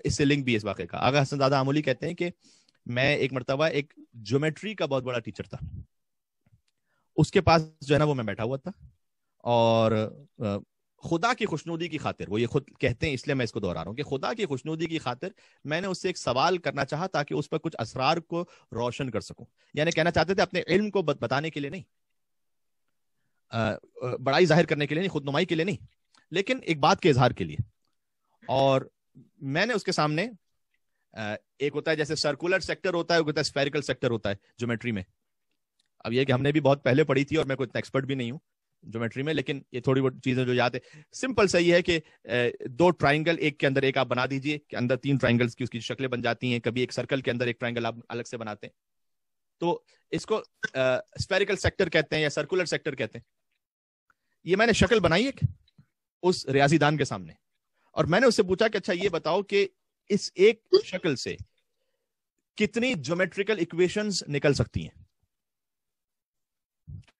اس سے لنک بھی ہے اس واقعے کا۔ آغا حسن زادہ آمولی کہتے ہیں کہ میں ایک مرتبہ ایک جیومیٹری کا بہت بڑا ٹیچر تھا، اس کے پاس جو ہے نا وہ میں بیٹھا ہوا تھا، اور خدا کی خوشنودی کی خاطر، وہ یہ خود کہتے ہیں اس لیے میں اس کو دہرا رہا ہوں کہ خدا کی خوشنودی کی خاطر میں نے اس سے ایک سوال کرنا چاہا تاکہ اس پر کچھ اسرار کو روشن کر سکوں، یعنی کہنا چاہتے تھے اپنے علم کو بتانے کے لیے نہیں، بڑائی ظاہر کرنے کے لیے نہیں، خود نمائی کے لیے نہیں، لیکن ایک بات کے اظہار کے لیے۔ اور میں نے اس کے سامنے ایک ہوتا ہے جیسے سرکولر سیکٹر ہوتا ہے، ایک ہوتا ہے اسفیریکل سیکٹر ہوتا ہے جیومیٹری میں۔ اب یہ کہ ہم نے بھی بہت پہلے پڑھی تھی اور میں کوئی اتنا ایکسپرٹ بھی نہیں ہوں جیومیٹری میں، لیکن یہ تھوڑی بہت چیزیں جو یاد ہے، سمپل سے یہ ہے کہ 2 ٹرائنگل ایک کے اندر ایک آپ بنا دیجئے کہ اندر 3 ٹرائنگلز کی اس کی شکلیں بن جاتی ہیں، کبھی ایک سرکل کے اندر ایک ٹرائنگل آپ الگ سے بناتے ہیں، تو اس کو اسفیریکل سیکٹر کہتے ہیں یا سرکولر سیکٹر کہتے ہیں۔ یہ میں نے شکل بنائی ایک اس ریاضی دان کے سامنے، اور میں نے اس سے پوچھا کہ اچھا یہ بتاؤ کہ اس ایک شکل سے کتنی جیومیٹریکل ایکویشنز نکل سکتی ہیں،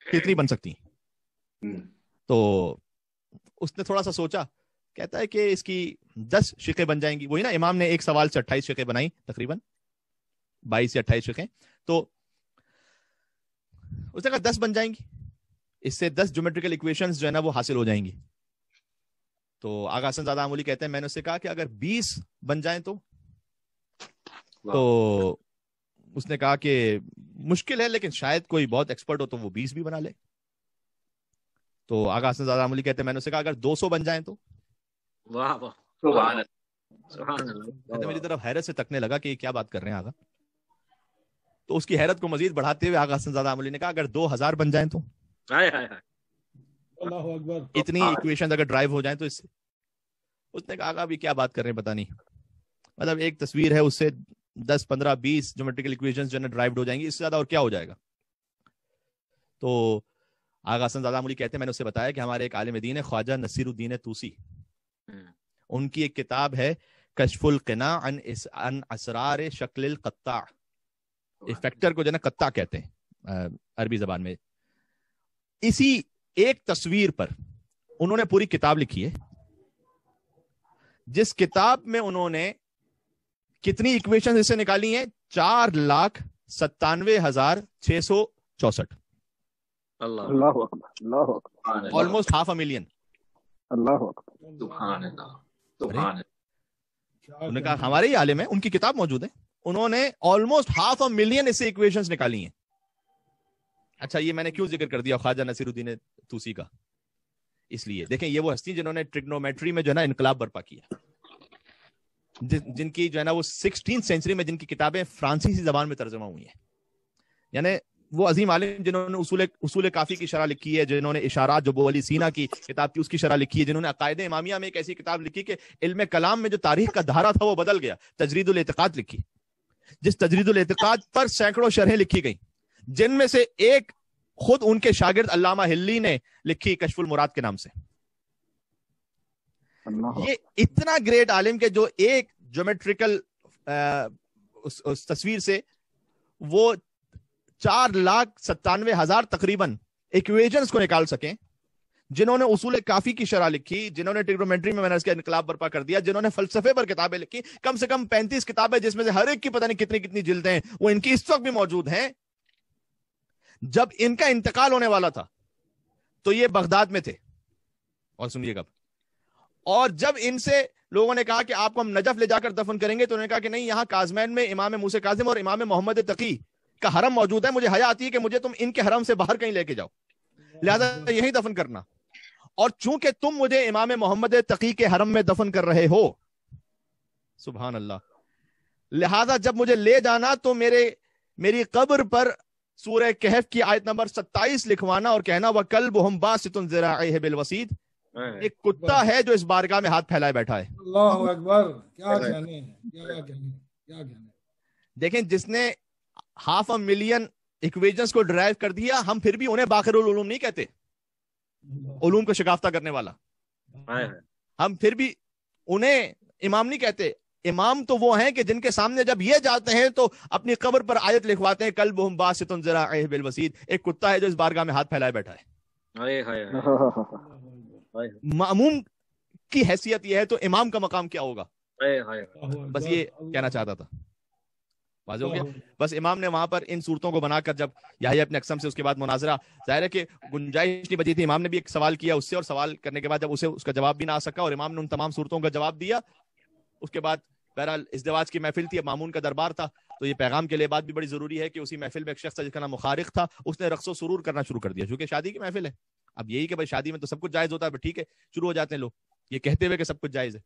کتنی بن سکتی ہیں؟ تو اس نے تھوڑا سا سوچا، کہتا ہے کہ اس کی 10 شقیں بن جائیں گی۔ وہی نا امام نے ایک سوال سے 28 شقیں بنائی، تقریباً 22 یا 28 شقیں، تو اس نے کہا 10 بن جائیں گی، اس سے 10 جیومیٹریکل ایکویشنز جو ہے نا وہ حاصل ہو جائیں گی۔ تو آغا حسن زادہ آمولی کہتے ہیں میں نے اس سے کہا کہ اگر 20 بن جائیں تو اس نے کہا کہ مشکل ہے، لیکن شاید کوئی بہت ایکسپرٹ ہو تو وہ 20 بھی بنا لے۔ تو آغا حسن زادہ آمولی کہتے ہیں میں نے اس سے کہا اگر 200 بن جائیں تو؟ واہ واہ سبحان اللہ، میری طرف حیرت سے تکنے لگا کہ یہ کیا بات کر رہے ہیں آغا۔ تو اس کی حیرت کو مزید بڑھاتے ہوئے آغا حسن زادہ آمولی نے کہا اگر 2000 بن جائیں تو؟ اللہ اکبر، اتنی ایکویشن اگر ڈرائیو ہو جائیں تو اس نے کہا آغا ابھی کیا بات کر رہے ہیں پتہ نہیں، مطلب ایک تصویر ہے اس سے 10 15 20 جیومیٹریکل ایکویشنز جو ہے ڈرائیوڈ ہو جائیں گی، اس سے زیادہ اور کیا ہو جائے گا؟ تو آغا حسن زادہ آمولی کہتے ہیں میں نے اسے بتایا کہ ہمارے ایک عالم دین ہے خواجہ نصیر الدین طوسی، ان کی ایک کتاب ہے کشف القناع عن اسرار شکل القطاع، فیکٹر کو جو ہے نا قطاع کہتے ہیں عربی زبان میں۔ اسی ایک تصویر پر انہوں نے پوری کتاب لکھی ہے، جس کتاب میں انہوں نے کتنی ایکویشن اس سے نکالی ہیں؟ 4,97,664، اللہ اکبر، اللہ اکبر، آلموسٹ 500,000۔ اللہ اکبر، سبحان اللہ، سبحان اللہ۔ انہوں نے کہا ہمارے ہی عالم ہیں، ان کی کتاب موجود ہے، انہوں نے آلموسٹ 500,000 اس سے ایکویشنز نکالی ہیں۔ اچھا یہ میں نے کیوں ذکر کر دیا خواجہ نصیر الدین طوسی کا؟ اس لیے دیکھیں یہ وہ ہستی جنہوں نے ٹریگنومیٹری میں جو ہے نا انقلاب برپا کیا، جن کی جو ہے نا وہ 16th سینچری میں جن کی کتابیں فرانسیسی زبان میں ترجمہ ہوئی ہیں، یعنی وہ عظیم عالم جنہوں نے اصول کافی کی شرح لکھی ہے، جنہوں نے اشارات جو ابو علی سینا کی کتاب تھی اس کی شرح لکھی ہے، جنہوں نے عقائد امامیہ میں ایک ایسی کتاب لکھی کہ علم کلام میں جو تاریخ کا دھارا تھا وہ بدل گیا، تجرید الاعتقاد لکھی، جس تجرید الاعتقاد پر سینکڑوں شرحیں لکھی گئیں، جن میں سے ایک خود ان کے شاگرد علامہ ہلی نے لکھی کشف المراد کے نام سے۔ یہ اتنا گریٹ عالم کہ جو ایک جیومیٹریکل اس تصویر سے وہ 4,97,000 تقریباً ایکویشنز کو نکال سکیں، جنہوں نے اصول کافی کی شرح لکھی، جنہوں نے ٹریگنومیٹری میں نے اس کا انقلاب برپا کر دیا، جنہوں نے فلسفے پر کتابیں لکھی، کم سے کم 35 کتابیں جس میں سے ہر ایک کی پتہ نہیں کتنی کتنی جلدیں ہیں، وہ ان کی اس وقت بھی موجود ہیں۔ جب ان کا انتقال ہونے والا تھا تو یہ بغداد میں تھے، اور سنیے گا، اور جب ان سے لوگوں نے کہا کہ آپ کو ہم نجف لے جا کر دفن کریں گے، تو انہوں نے کہا کہ نہیں، یہاں کاظمین میں امام موسیٰ کاظم اور امام محمد تقی کا حرم موجود ہے، مجھے حیا آتی ہے کہ مجھے تم ان کے حرم سے باہر کہیں لے کے جاؤ، لہذا یہی دفن کرنا، اور چونکہ تم مجھے امام محمد تقی کے حرم میں دفن کر رہے ہو، سبحان اللہ، لہذا جب مجھے لے جانا تو میری قبر پر سورہ کہف کی آیت نمبر 27 لکھوانا اور کہنا وَكَلْبُهُمْ بَاسِطٌ ذِرَاعَيْهِ بِالْوَسِيدِ، ایک کتا ہے جو اس بارگاہ میں ہاتھ پھیلائے بیٹھا ہے۔ اللہ اکبر، کیا کہنے ہیں، کیا کہنے۔ دیکھیں، جس نے 500,000 ایکویشنز کو ڈرائیو کر دیا، ہم پھر بھی انہیں باخر العلوم نہیں کہتے، علوم کو شکافتہ کرنے والا، ہم پھر بھی انہیں امام نہیں کہتے۔ امام تو وہ ہیں کہ جن کے سامنے جب یہ جاتے ہیں تو اپنی قبر پر آیت لکھواتے ہیں کلبہم باسط ذراعیہ بالوسید، ایک کتا ہے جو اس بارگاہ میں ہاتھ پھیلائے بیٹھا ہے۔ مأموم کی حیثیت یہ ہے تو امام کا مقام کیا ہوگا؟ بس یہ کہنا چاہتا تھا، واضح ہو گیا۔ بس امام نے وہاں پر ان صورتوں کو بنا کر جب یحییٰ ابن اقسم سے اس کے بعد مناظرہ، ظاہر ہے کہ گنجائش نہیں بچی تھی، امام نے بھی ایک سوال کیا اس سے، اور سوال کرنے کے بعد جب اسے اس کا جواب بھی نہ آ سکا اور امام نے ان تمام صورتوں کا جواب دیا، اس کے بعد بہرحال ازدواج کی محفل تھی، اب مامون کا دربار تھا، تو یہ پیغام کے لیے بات بھی بڑی ضروری ہے کہ اسی محفل میں ایک شخص جس کا نام مخارق تھا، اس نے رقص و سرور کرنا شروع کر دیا، چونکہ شادی کی محفل ہے۔ اب یہی کہ بھائی شادی میں تو سب کچھ جائز ہوتا ہے، ٹھیک ہے، شروع ہو جاتے ہیں لوگ یہ کہتے ہوئے کہ سب کچھ جائز ہے،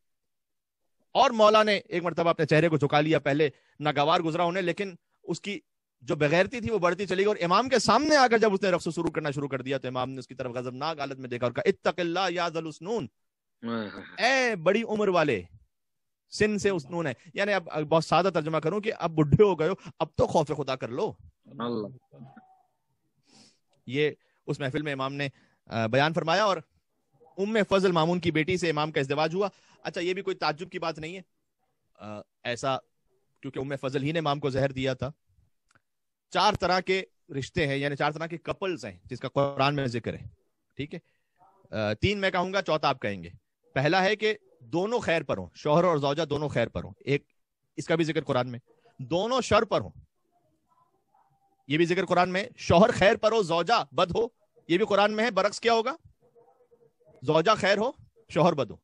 اور مولا نے ایک مرتبہ اپنے چہرے کو جھکا لیا، پہلے ناگوار گزرا انہیں، لیکن اس کی جو بغیرتی تھی وہ بڑھتی چلی گئی، اور امام کے سامنے آ کر جب اس نے رقص و سرور کرنا شروع کر دیا تو امام نے اس کی طرف غضبناک حالت میں دیکھا اور کہا اتق اللہ یا ذل السنون، اے بڑی عمر والے، سن سے اسنون ہے، یعنی اب بہت سادہ ترجمہ کروں کہ اب بڈھے ہو گئے ہو، اب تو خوف خدا کر لو۔ یہ اس محفل میں امام نے بیان فرمایا، اور ام فضل مامون کی بیٹی سے امام کا ازدواج ہوا۔ اچھا، یہ بھی کوئی تعجب کی بات نہیں ہے، ایسا کیونکہ ام فضل ہی نے امام کو زہر دیا تھا۔ 4 طرح کے رشتے ہیں، یعنی 4 طرح کے کپلز ہیں جس کا قرآن میں ذکر ہے، ٹھیک ہے، 3 میں کہوں گا، چوتھا آپ کہیں گے۔ پہلا ہے کہ دونوں خیر پر ہوں، شوہر اور زوجہ دونوں خیر پر ہوں، ایک اس کا بھی ذکر قرآن میں۔ دونوں شر پر ہوں، یہ بھی ذکر قرآن میں، شوہر خیر پر ہو زوجہ بد ہو، یہ بھی قرآن میں ہے۔ برعکس کیا ہوگا؟ زوجہ خیر ہو شوہر بد ہو،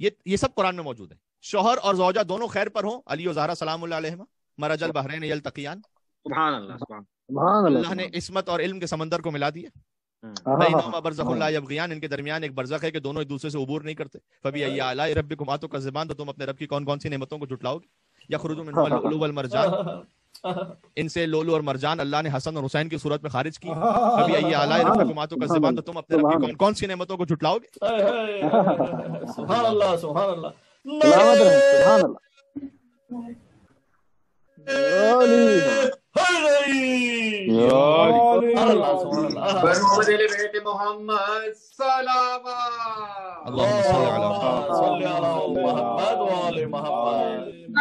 یہ سب قرآن میں موجود ہے۔ شوہر اور زوجہ دونوں خیر پر ہوں، علی و زہرا سلام اللہ علیہما مرج البحرین یلتقیان، سبحان اللہ، اللہ نے عصمت اور علم کے سمندر کو ملا دیا۔ بینہما برزخ لا یبغیان، ان کے درمیان ایک برزخ ہے کہ دونوں ایک دوسرے سے عبور نہیں کرتے۔ فبأی آلاء ربکما تکذبان، تو تم اپنے رب کی کون کون سی نعمتوں کو جھٹلاؤ گے۔ یخرج منہما اللؤلؤ والمرجان، ان سے لولو اور مرجان اللہ نے حسن اور حسین کی صورت میں خارج کی۔ فبأی آلاء ربکما تکذبان، تو تم اپنے رب کی کون کون سی نعمتوں کو جھٹلاؤ گے۔ سبحان اللہ، سبحان اللہ، سبحان اللہ۔ برمد بیت محمد سلام اللہم صلی علی محمد وآل محمد۔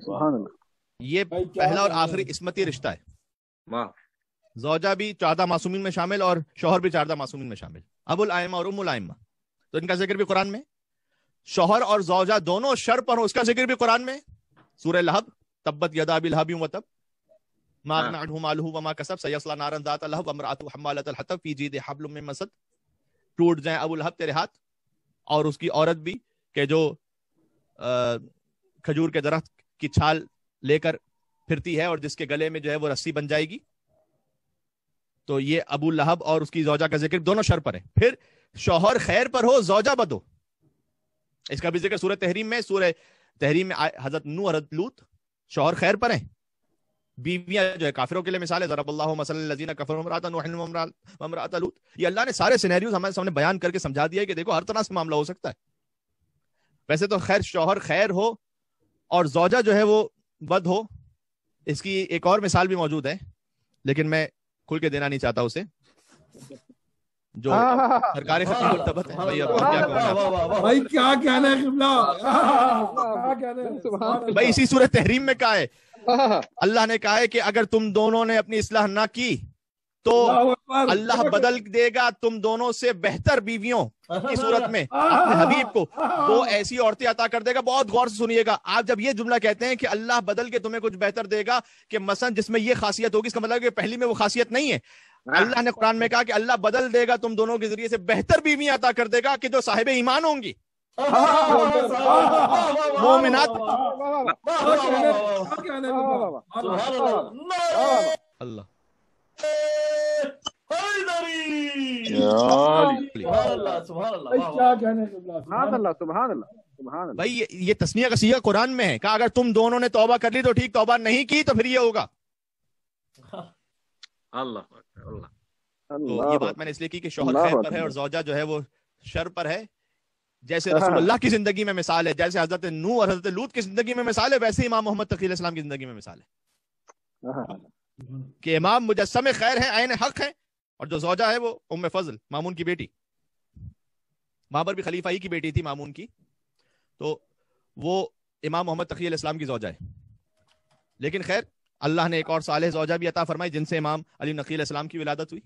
سبحان اللہ۔ یہ پہلا اور آخری عصمتی رشتہ ہے۔ زوجہ بھی 14 معصومین میں شامل اور شوہر بھی 14 معصومین میں شامل، ابو الائمہ اور ام الائمہ، تو ان کا ذکر بھی قرآن میں۔ شوہر اور زوجہ دونوں شر پر ہوں، اس کا ذکر بھی قرآن میں، سورہ لہب، تبت یدا ابی لہب وتب ما اغنی عنہ مالہ وما کسب سیصلی نارا ذات لہب وامرأتہ حمالۃ الحطب فی جیدہا حبل من مسد، ٹوٹ جائیں ابو لہب تیرے ہاتھ، اور اس کی عورت بھی کہ جو کھجور کے درخت کی چھال لے کر پھرتی ہے اور جس کے گلے میں جو ہے وہ رسی بن جائے گی۔ تو یہ ابو لہب اور اس کی زوجہ کا ذکر دونوں شر پر ہیں۔ پھر شوہر خیر پر ہو زوجہ بد ہو، اس کا بھی ذکر سورہ تحریم میں۔ سورہ تحریم میں حضرت نوح، حضرت لوط شوہر خیر پر ہیں، بیویاں جو ہے کافروں کے لیے مثال ہے، ضرب اللہ مثلا الذین کفروا امرأۃ نوح وامرأۃ لوط۔ یہ اللہ نے سارے سینیریوز ہمارے سامنے بیان کر کے سمجھا دیا ہے کہ دیکھو ہر طرح سے معاملہ ہو سکتا ہے۔ ویسے تو خیر شوہر خیر ہو اور زوجہ جو ہے وہ بد ہو، اس کی ایک اور مثال بھی موجود ہے، لیکن میں کھل کے دینا نہیں چاہتا اسے، جو سرکار خطیب مرتبط ہے۔ بھائی کیا کہنا ہے قبلہ، بھائی اسی سورہ تحریم میں کہا ہے، اللہ نے کہا ہے کہ اگر تم دونوں نے اپنی اصلاح نہ کی تو اللہ بدل دے گا تم دونوں سے بہتر بیویوں کی صورت میں اپنے حبیب کو، وہ ایسی عورتیں عطا کر دے گا. بہت غور سے سنیے گا، آپ جب یہ جملہ کہتے ہیں کہ اللہ بدل کے تمہیں کچھ بہتر دے گا، کہ مثلا جس میں یہ خاصیت ہوگی، اس کا مطلب کہ پہلی میں وہ خاصیت نہیں ہے. اللہ نے قرآن میں کہا کہ اللہ بدل دے گا تم دونوں کے ذریعے سے بہتر بیویاں عطا کر دے گا کہ جو صاحب ایمان ہوں گی، مومنات. اللہ بھائی یہ تسمیہ کا صیغہ قرآن میں ہے، کہا اگر تم دونوں نے توبہ کر لی تو ٹھیک، توبہ نہیں کی تو پھر یہ ہوگا. اللہ تو یہ بات میں نے اس لیے کی کہ شوہر خیر پر ہے اور زوجہ جو ہے وہ شر پر ہے. جیسے رسول اللہ کی زندگی میں مثال ہے، جیسے حضرت نوح اور حضرت لوط کی زندگی میں مثال ہے، ویسے ہی امام محمد تقی علیہ السلام کی زندگی میں مثال ہے کہ امام مجسم خیر ہیں، عین حق ہیں، اور جو زوجہ ہے وہ ام فضل مامون کی بیٹی، وہاں پر بھی خلیفہ ہی کی بیٹی تھی مامون کی، تو وہ امام محمد تقی علیہ السلام کی زوجہ ہے. لیکن خیر اللہ نے ایک اور صالح زوجہ بھی عطا فرمائی جن سے امام علی نقی علیہ السلام کی ولادت ہوئی.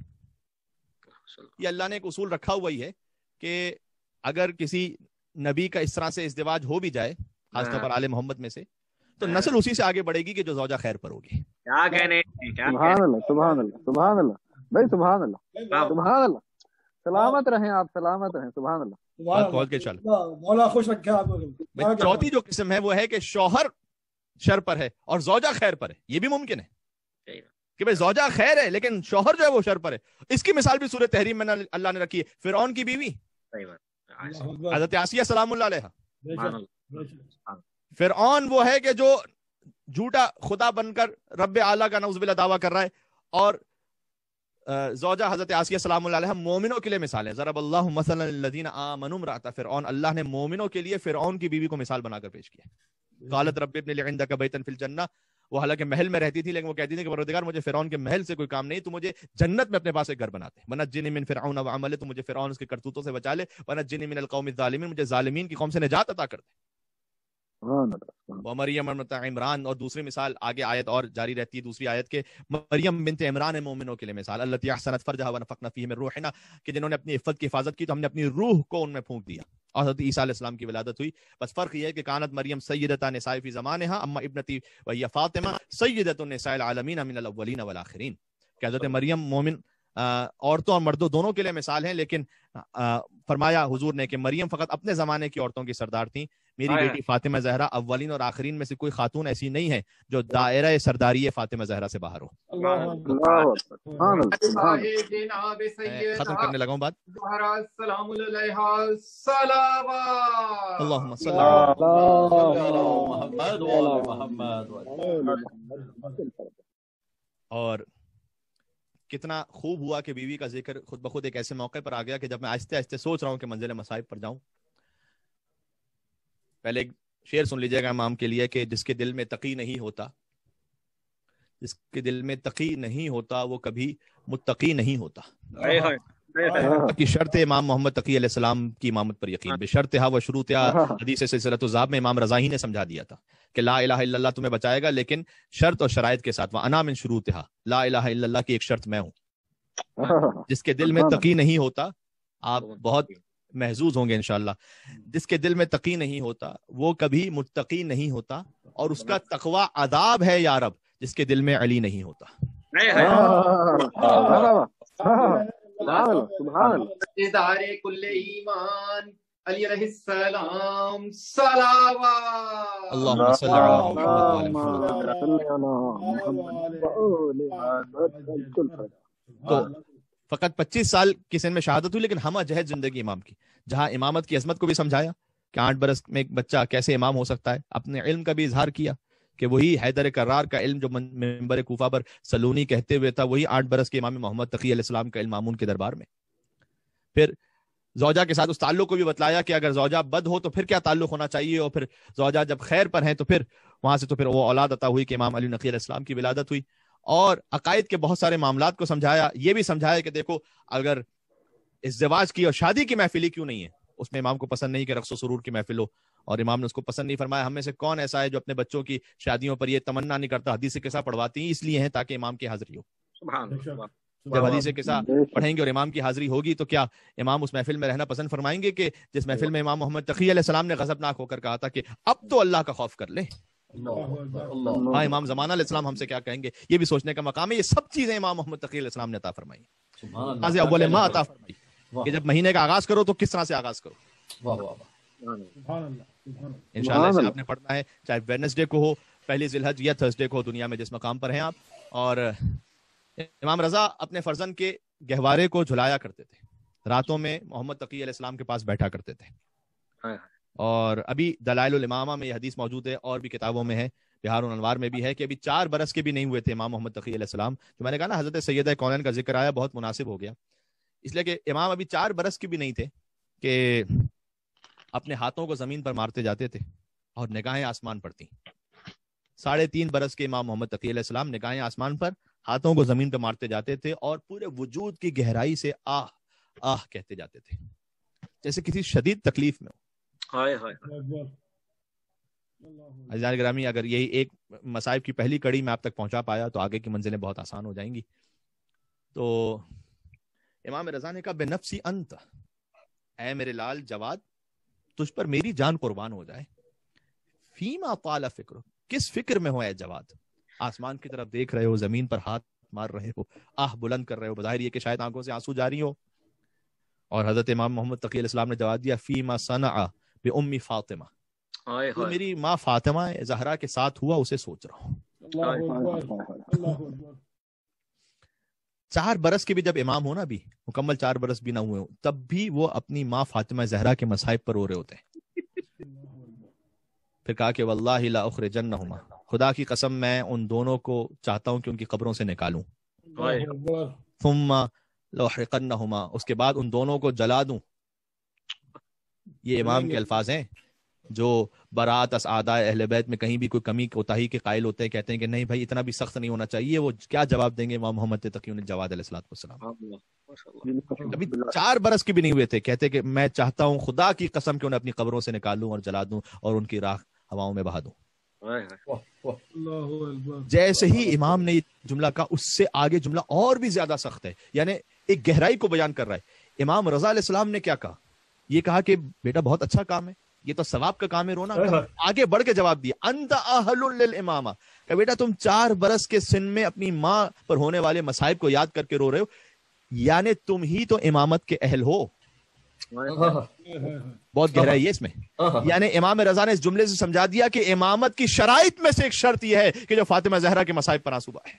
یہ اللہ نے ایک اصول رکھا ہوا ہی ہے کہ اگر کسی نبی کا اس طرح سے ازدواج ہو بھی جائے، خاص طور پر آل محمد میں سے، تو نسل اسی سے آگے بڑھے گی کہ جو زوجہ خیر پر ہوگی. کیا کہنے، سبحان اللہ سبحان اللہ سبحان اللہ بھائی، سبحان اللہ سبحان اللہ. سلامت رہیں آپ، سلامت رہیں. سبحان اللہ. مولا خوش رکھے آپ کو. چوتھی جو قسم ہے وہ ہے کہ شوہر شر پر ہے اور زوجہ خیر پر ہے. یہ بھی ممکن ہے کہ بھئی زوجہ خیر ہے لیکن شوہر جو ہے وہ شر پر ہے. اس کی مثال بھی سورہ تحریم میں اللہ نے رکھی ہے. فرعون کی بیوی حضرت آسیہ سلام اللہ علیہ. فرعون وہ ہے کہ جو جھوٹا خدا بن کر رب اعلیٰ کا نعوذ باللہ دعویٰ کر رہا ہے، اور زوجہ حضرت آسیہ سلام اللہ علیہ مومنوں کے لیے مثال ہے. ضرب اللہ مثلا للذین آمنوا امرأۃ فرعون. اللہ نے مومنوں کے لیے فرعون کی بیوی کو مثال بنا کر پیش کیا. قالت رب ابن لی عندک بیتا فی الجنہ. وہ حالانکہ محل میں رہتی تھی لیکن وہ کہتی تھی کہ پروردگار مجھے فرعون کے محل سے کوئی کام نہیں، تو مجھے جنت میں اپنے پاس ایک گھر بنا دے. ونجنی من فرعون وعملہ. تو مجھے فرعون اس کے کرتوتوں سے بچا لے. ونجنی من القوم الظالمین. مجھے ظالمین کی قوم سے نجات عطا کر دے. مریم امرأۃ عمران. اور دوسری مثال آگے آیت اور جاری رہتی ہے، دوسری آیت کے مریم بنت عمران ہے مومنوں کے لیے مثال. التی احسنت فرجها ونفخنا فیہ من روحنا. کہ جنہوں نے اپنی عفت کی حفاظت کی تو ہم نے اپنی روح کو ان میں پھونک دیا. اور حضرت عیسیٰ علیہ السلام کی ولادت ہوئی. بس فرق یہ ہے کہ کانت مریم سیدۃ نساء فی زمانہا اما ابنتی وہی فاطمہ سیدۃ نساء العالمین من الاولین والآخرین. کہ حضرت مریم مومن عورتوں اور مردوں دونوں کے لیے مثال ہیں، لیکن فرمایا حضور نے کہ مریم فقط اپنے زمانے کی عورتوں کی سردار تھیں. میری بیٹی فاطمہ زہرا اولین اور آخرین میں سے کوئی خاتون ایسی نہیں ہے جو دائرہ سرداری فاطمہ زہرا سے باہر ہو. ختم کرنے لگا ہوں بات. اللہم صلی اور کتنا خوب ہوا کہ بیوی کا ذکر خود بخود ایک ایسے موقع پر آ گیا کہ جب میں آہستہ آہستہ سوچ رہا ہوں کہ منزل مصائب پر جاؤں. پہلے ایک شعر سن لیجیے گا امام کے لیے کہ جس کے دل میں تقی نہیں ہوتا، جس کے دل میں تقی نہیں ہوتا وہ کبھی متقی نہیں ہوتا. کی شرط امام محمد تقی علیہ السلام کی امامت پر یقین. بشرطھا و شروطھا حدیث سلسلۃ الذہب میں امام رضا ہی نے سمجھا دیا تھا کہ لا الہ الا اللہ تمہیں بچائے گا، لیکن شرط اور شرائط کے ساتھ. وانا من شروطھا. لا الہ الا اللہ کی ایک شرط میں ہوں. جس کے دل میں تقی نہیں ہوتا، آپ بہت محظوظ ہوں گے انشاءاللہ. جس کے دل میں تقی نہیں ہوتا وہ کبھی متقی نہیں ہوتا، اور اس کا تقوی عذاب ہے یا رب جس کے دل میں علی نہیں ہوتا. کل ایمان علی علیہ السلام صلوات. اللہم صلی علی محمد. تو فقط 25 سال کی سن میں شہادت ہوئی، لیکن ہمہ جہد زندگی امام کی، جہاں امامت کی عظمت کو بھی سمجھایا کہ 8 برس میں ایک بچہ کیسے امام ہو سکتا ہے. اپنے علم کا بھی اظہار کیا کہ وہی حیدر کرار کا علم جو منبر کوفہ پر سلونی کہتے ہوئے تھا، وہی 8 برس کے امام محمد تقی علیہ السلام کا علم مامون کے دربار میں. پھر زوجہ کے ساتھ اس تعلق کو بھی بتلایا کہ اگر زوجہ بد ہو تو پھر کیا تعلق ہونا چاہیے، اور پھر زوجہ جب خیر پر ہیں تو پھر وہاں سے تو پھر وہ اولاد عطا ہوئی کہ امام علی نقی علیہ السلام کی ولادت ہوئی. اور عقائد کے بہت سارے معاملات کو سمجھایا. یہ بھی سمجھایا کہ دیکھو اگر ازدواج کی اور شادی کی محفلی کیوں نہیں ہے، اس میں امام کو پسند نہیں کہ رقص و سرور کی محفل ہو، اور امام نے اس کو پسند نہیں فرمایا. ہم میں سے کون ایسا ہے جو اپنے بچوں کی شادیوں پر یہ تمنا نہیں کرتا حدیث قصہ پڑھواتی ہیں، اس لیے ہیں تاکہ امام کی حاضری ہو. جب حدیث قصہ پڑھیں گے اور امام کی حاضری ہوگی تو کیا امام اس محفل میں رہنا پسند فرمائیں گے کہ جس محفل میں امام محمد تقی علیہ السلام نے غضبناک ہو کر کہا تھا کہ اب تو اللہ کا خوف کر لے؟ ہاں، امام زمانہ علیہ السلام ہم سے کیا کہیں گے؟ یہ بھی سوچنے کا مقام ہے. یہ سب چیزیں امام محمد تقی علیہ السلام نے عطا فرمائی. اول ما عطا فرمائی کہ جب مہینے کا آغاز کرو تو کس طرح سے آغاز کرو. انشاءاللہ اسے آپ نے پڑھنا ہے، چاہے ویڈنسڈے کو ہو، پہلی ذی الحج، یا تھرسڈے کو ہو، دنیا میں جس مقام پر ہیں آپ. اور امام رضا اپنے فرزند کے گہوارے کو جھلایا کرتے تھے، راتوں میں محمد تقی علیہ السلام کے پاس بیٹھا کرتے تھے. اور ابھی دلائل الامامہ میں یہ حدیث موجود ہے، اور بھی کتابوں میں ہے، بہار الانوار میں بھی ہے کہ ابھی 4 برس کے بھی نہیں ہوئے تھے امام محمد تقی علیہ السلام. جو میں نے کہا نا حضرت سیدہ کونین کا ذکر آیا، بہت مناسب ہو گیا، اس لیے کہ امام ابھی 4 برس کے بھی نہیں تھے کہ اپنے ہاتھوں کو زمین پر مارتے جاتے تھے اور نگاہیں آسمان پر تھیں. 3.5 برس کے امام محمد تقی علیہ السلام نگاہیں آسمان پر، ہاتھوں کو زمین پہ مارتے جاتے تھے اور پورے وجود کی گہرائی سے آہ آہ کہتے جاتے تھے، جیسے کسی شدید تکلیف میں ہو. عزیزان گرامی، اگر یہی ایک مصائب کی پہلی کڑی میں آپ تک پہنچا پایا تو آگے کی منزلیں بہت آسان ہو جائیں گی. تو امام رضا نے کہا بے نفسی انت، اے میرے لال جواد، تجھ پر میری جان قربان ہو جائے. فیما طال فکر، کس فکر میں ہو اے جواد؟ آسمان کی طرف دیکھ رہے ہو، زمین پر ہاتھ مار رہے ہو، آہ بلند کر رہے ہو، بظاہر یہ کہ شاید آنکھوں سے آنسو جاری ہو. اور حضرت امام محمد تقی علیہ السلام نے جواب دیا فیما صنع بأم فاطمہ، تو میری ماں فاطمہ زہرا کے ساتھ ہوا اسے سوچ رہا ہوں. 4 برس کے بھی جب امام ہو نا، بھی مکمل 4 برس بھی نہ ہوئے ہوں، تب بھی وہ اپنی ماں فاطمہ زہرا کے مصائب پر رو رہے ہوتے ہیں. پھر کہا کہ واللہ لا اخرجنہما، خدا کی قسم میں ان دونوں کو چاہتا ہوں کہ ان کی قبروں سے نکالوں. ثم لأحرقنہما، اس کے بعد ان دونوں کو جلا دوں. یہ امام کے الفاظ ہیں جو برات اسعداء اہل بیت میں کہیں بھی کوئی کمی کوتاہی کے قائل ہوتے ہیں، کہتے ہیں کہ نہیں بھائی اتنا بھی سخت نہیں ہونا چاہیے. وہ کیا جواب دیں گے امام محمد تقی الجواد علیہ السلام؟ ابھی 4 برس کے بھی نہیں ہوئے تھے، کہتے کہ میں چاہتا ہوں خدا کی قسم کہ انہیں اپنی قبروں سے نکال دوں اور جلا دوں اور ان کی راکھ ہواؤں میں بہا دوں. جیسے ہی امام نے یہ جملہ کہا، اس سے آگے جملہ اور بھی زیادہ سخت ہے، یعنی ایک گہرائی کو بیان کر رہا ہے. امام رضا علیہ السلام نے کیا کہا؟ یہ کہا کہ بیٹا بہت اچھا کام ہے، یہ تو ثواب کا کام ہے رونا. آگے بڑھ کے جواب دیا انت اہل للامامہ، کہ بیٹا تم 4 برس کے سن میں اپنی ماں پر ہونے والے مصائب کو یاد کر کے رو رہے ہو، یعنی تم ہی تو امامت کے اہل ہو. بہت گہرائی ہے اس میں. یعنی امام رضا نے اس جملے سے سمجھا دیا کہ امامت کی شرائط میں سے ایک شرط یہ ہے کہ جو فاطمہ زہرا کے مصائب پر آنسو بہائے.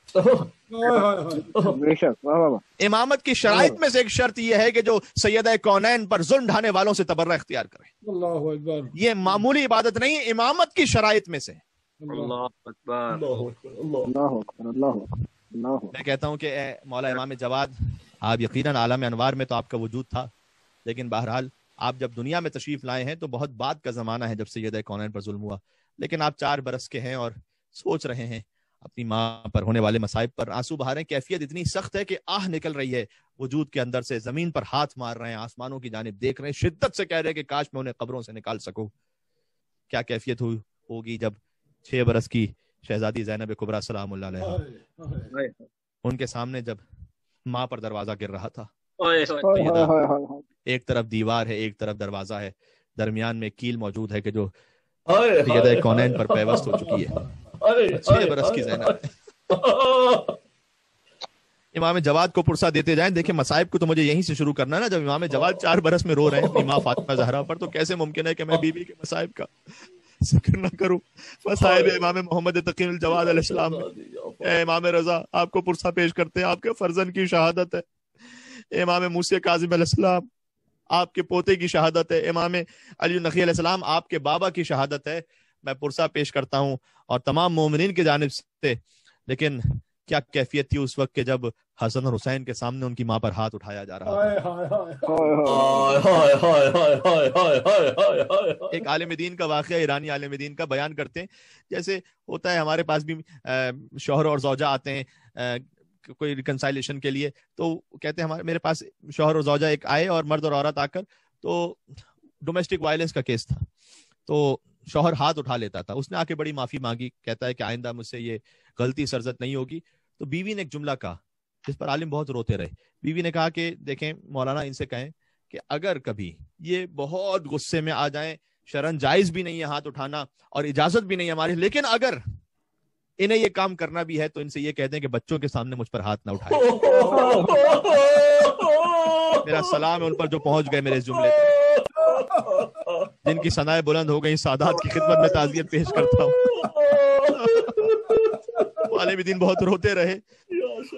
امامت کی شرائط میں سے ایک شرط یہ ہے کہ جو سیدہ کونین پر ظلم ڈھانے والوں سے تبرہ اختیار کرے. یہ معمولی عبادت نہیں، امامت کی شرائط میں سے. میں کہتا ہوں کہ اے مولا امام جواد، آپ یقیناً عالم انوار میں تو آپ کا وجود تھا، لیکن بہرحال آپ جب دنیا میں تشریف لائے ہیں تو بہت بعد کا زمانہ ہے جب سیدہ کونین پر ظلم ہوا، لیکن آپ 4 برس کے ہیں اور سوچ رہے ہیں اپنی ماں پر ہونے والے مصائب پر، آنسو بہا رہے ہیں. کیفیت اتنی سخت ہے کہ آہ نکل رہی ہے وجود کے اندر سے، زمین پر ہاتھ مار رہے ہیں، آسمانوں کی جانب دیکھ رہے ہیں، شدت سے کہہ رہے ہیں کہ کاش میں انہیں قبروں سے نکال سکوں. کیا کیفیت ہوگی جب 6 برس کی شہزادی زینب کبریٰ سلام اللہ علیہ ان کے سامنے جب ماں پر دروازہ گر رہا تھا. ایک طرف دیوار ہے، ایک طرف دروازہ ہے، درمیان میں کیل موجود ہے کہ جو سیدہ کونین پر پیوست ہو چکی ہے. 6 برس کی زینب. امام جواد کو پرسہ دیتے جائیں. دیکھیں مصائب کو تو مجھے یہیں سے شروع کرنا ہے نا. جب امام جواد 4 برس میں رو رہے ہیں اپنی ماں فاطمہ زہرا پر، تو کیسے ممکن ہے کہ میں بیوی کے مصائب کا ذکر نہ کروں؟ مصائب امام محمد تقی الجواد علیہ السلام. اے امام رضا، آپ کو پرسہ پیش کرتے ہیں، آپ کے فرزند کی شہادت ہے. امام موسی کاظم علیہ السلام، آپ کے پوتے کی شہادت ہے. امام علی نقی علیہ السلام، آپ کے بابا کی شہادت ہے. میں پرسہ پیش کرتا ہوں اور تمام مومنین کی جانب سے. لیکن کیا کیفیت تھی اس وقت کہ جب حسن اور حسین کے سامنے ان کی ماں پر ہاتھ اٹھایا جا رہا تھا. ایک عالم دین کا واقعہ، ایرانی عالم دین کا بیان کرتے ہیں. جیسے ہوتا ہے ہمارے پاس بھی شوہر اور زوجہ آتے ہیں کوئی ریکنسائلیشن کے لیے، تو کہتے ہیں میرے پاس شوہر اور زوجہ ایک آئے اور مرد اور عورت آ کر، تو ڈومیسٹک وائلنس کا کیس تھا. تو شوہر ہاتھ اٹھا لیتا تھا. اس نے آ کے بڑی معافی مانگی، کہتا ہے کہ آئندہ مجھ سے یہ غلطی سرزد نہیں ہوگی. تو بیوی نے ایک جملہ کہا جس پر عالم بہت روتے رہے. بیوی نے کہا کہ دیکھیں مولانا ان سے کہیں کہ اگر کبھی یہ بہت غصے میں آ جائیں، شرعاً جائز بھی نہیں ہے ہاتھ اٹھانا اور اجازت بھی نہیں ہے ہماری، لیکن اگر انہیں یہ کام کرنا بھی ہے تو ان سے یہ کہہ دیں کہ بچوں کے سامنے مجھ پر ہاتھ نہ اٹھائیں. میرا سلام ہے ان پر جو پہنچ گئے میرے اس جملے پر، جن کی ثنائیں بلند ہو گئی. سادات کی خدمت میں تعزیت پیش کرتا ہوں. عالم دین بہت روتے رہے،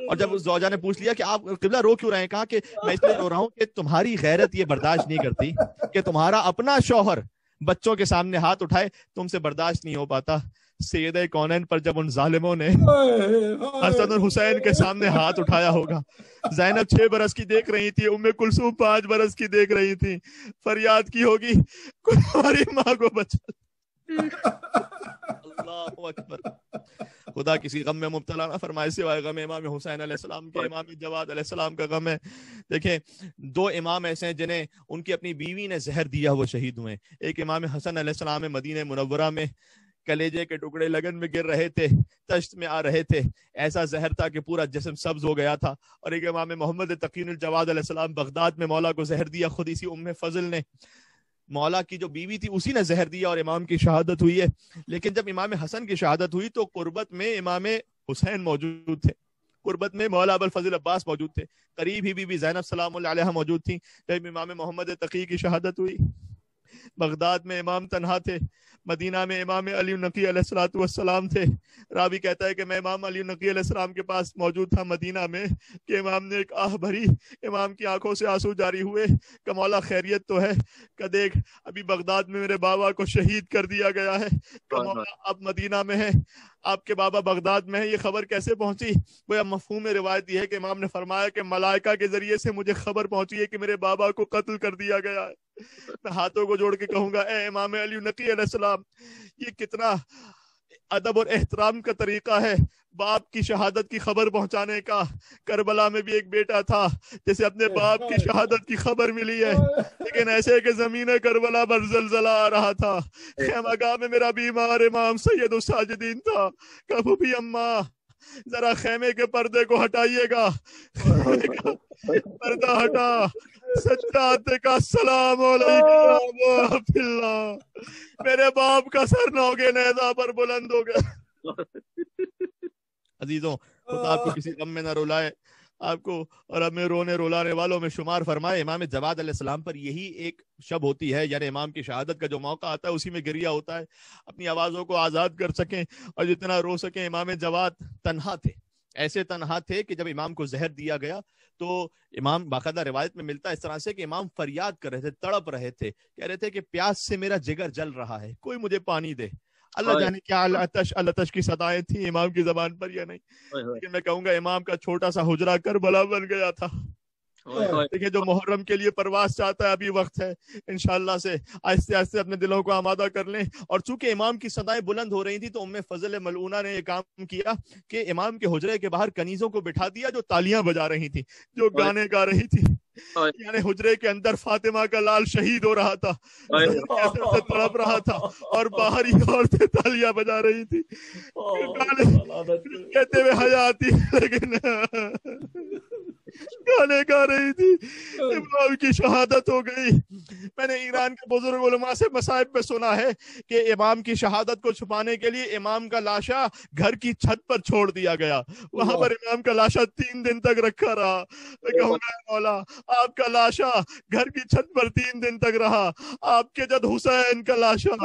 اور جب اس زوجہ نے پوچھ لیا کہ آپ قبلہ رو کیوں رہے ہیں، کہا کہ میں اس لیے رو رہا ہوں کہ تمہاری غیرت یہ برداشت نہیں کرتی کہ تمہارا اپنا شوہر بچوں کے سامنے ہاتھ اٹھائے، تم سے برداشت نہیں ہو پاتا. سید کونین پر جب ان ظالموں نے حسن اور حسین کے سامنے ہاتھ اٹھایا ہوگا، زینب 6 برس کی دیکھ رہی تھی، ام کلثوم 5 برس کی دیکھ رہی تھی، فریاد کی ہوگی ہماری ماں کو بچا. اللہ اکبر. خدا کسی غم میں مبتلا نہ فرمائے سوائے غم امام حسین علیہ السلام کے. امام جواد علیہ السلام کا غم ہے. دیکھیں 2 امام ایسے ہیں جنہیں ان کی اپنی بیوی نے زہر دیا، وہ شہید ہوئے. ایک امام حسن علیہ السلام مدینہ منورہ میں کلیجے کے ٹکڑے لگن میں گر رہے تھے، تشت میں آ رہے تھے، ایسا زہر تھا کہ پورا جسم سبز ہو گیا تھا. اور ایک امام محمد تقی الجواد علیہ السلام بغداد میں مولا کو زہر دیا، خود اسی ام فضل نے، مولا کی جو بیوی تھی اسی نے زہر دیا اور امام کی شہادت ہوئی ہے. لیکن جب امام حسن کی شہادت ہوئی تو قربت میں امام حسین موجود تھے، قربت میں مولا ابوالفضل عباس موجود تھے، قریب ہی بی بی زینب سلام اللہ علیہا موجود تھیں. جب امام محمد تقی کی شہادت ہوئی، بغداد میں امام تنہا تھے، مدینہ میں امام علی النقی علیہ السلام تھے. راوی کہتا ہے کہ میں امام علی النقی علیہ السلام کے پاس موجود تھا مدینہ میں کہ امام نے ایک آہ بھری، امام کی آنکھوں سے آنسو جاری ہوئے کہ مولا خیریت تو ہے، کہ دیکھ ابھی بغداد میں میرے بابا کو شہید کر دیا گیا ہے، کہ مولا اب مدینہ میں ہے، آپ کے بابا بغداد میں ہے، یہ خبر کیسے پہنچی؟ وہ مفہوم روایت یہ ہے کہ امام نے فرمایا کہ ملائکہ کے ذریعے سے مجھے خبر پہنچی ہے کہ میرے بابا کو قتل کر دیا گیا ہے. میں ہاتھوں کو جوڑ کے کہوں گا اے امام علی نقی علیہ السلام، یہ کتنا ادب اور احترام کا طریقہ ہے باپ کی شہادت کی خبر پہنچانے کا. کربلا میں بھی ایک بیٹا تھا جسے اپنے باپ کی شہادت کی خبر ملی ہے، لیکن ایسے کہ زمین کربلا پر زلزلہ آ رہا تھا، خیمہ گاہ میں میرا بیمار امام سید الساجدین تھا. کبھی بھی اماں ذرا خیمے کے پردے کو ہٹائیے گا، پردہ ہٹا، سجاد کا السلام علیکم. میرے باپ کا سر نوگے نیزہ پر بلند ہو گیا. عزیزوں خدا آپ کو کسی غم میں نہ رولائے، آپ کو اور ہمیں رونے رولانے والوں میں شمار فرمائے. امام جواد علیہ السلام پر یہی ایک شب ہوتی ہے، یعنی امام کی شہادت کا جو موقع آتا ہے اسی میں گریہ ہوتا ہے، اپنی آوازوں کو آزاد کر سکیں اور جتنا رو سکیں. امام جواد تنہا تھے، ایسے تنہا تھے کہ جب امام کو زہر دیا گیا تو امام، باقاعدہ روایت میں ملتا ہے اس طرح سے کہ امام فریاد کر رہے تھے، تڑپ رہے تھے، کہہ رہے تھے کہ پیاس سے میرا جگر جل رہا ہے، کوئی مجھے پانی دے. اللہ جانے کیا الاتش کی صدائیں تھیں امام کی زبان پر یا نہیں، لیکن میں کہوں گا امام کا چھوٹا سا حجرہ کربلا بن گیا تھا. دیکھیں جو محرم کے لیے پرواز چاہتا ہے ابھی وقت ہے، انشاءاللہ سے آہستہ آہستہ اپنے دلوں کو آمادہ کر لیں. اور چونکہ امام کی صدائیں بلند ہو رہی تھی تو ام فضل ملعونہ نے یہ کام کیا کہ امام کے حجرے کے باہر کنیزوں کو بٹھا دیا جو تالیاں بجا رہی تھی، جو گانے گا رہی تھی. یعنی حجرے کے اندر فاطمہ کا لال شہید ہو رہا تھا، سے تڑپ رہا تھا، اور باہر ہی عورتیں تالیاں بجا رہی تھی، کہتے ہوئے حیاتی لیکن گانے گا رہی تھی. امام کی شہادت ہو گئی. میں نے ایران کے بزرگ علماء سے مصائب میں سنا ہے کہ امام کی شہادت کو چھپانے کے لیے امام کا لاشا گھر کی چھت پر چھوڑ دیا گیا، وہاں پر امام کا لاشا 3 دن تک رکھا رہا. میں کہوں گا مولا آپ کا لاشا گھر کی چھت پر 3 دن تک رہا، آپ کے جد حسین کا لاشا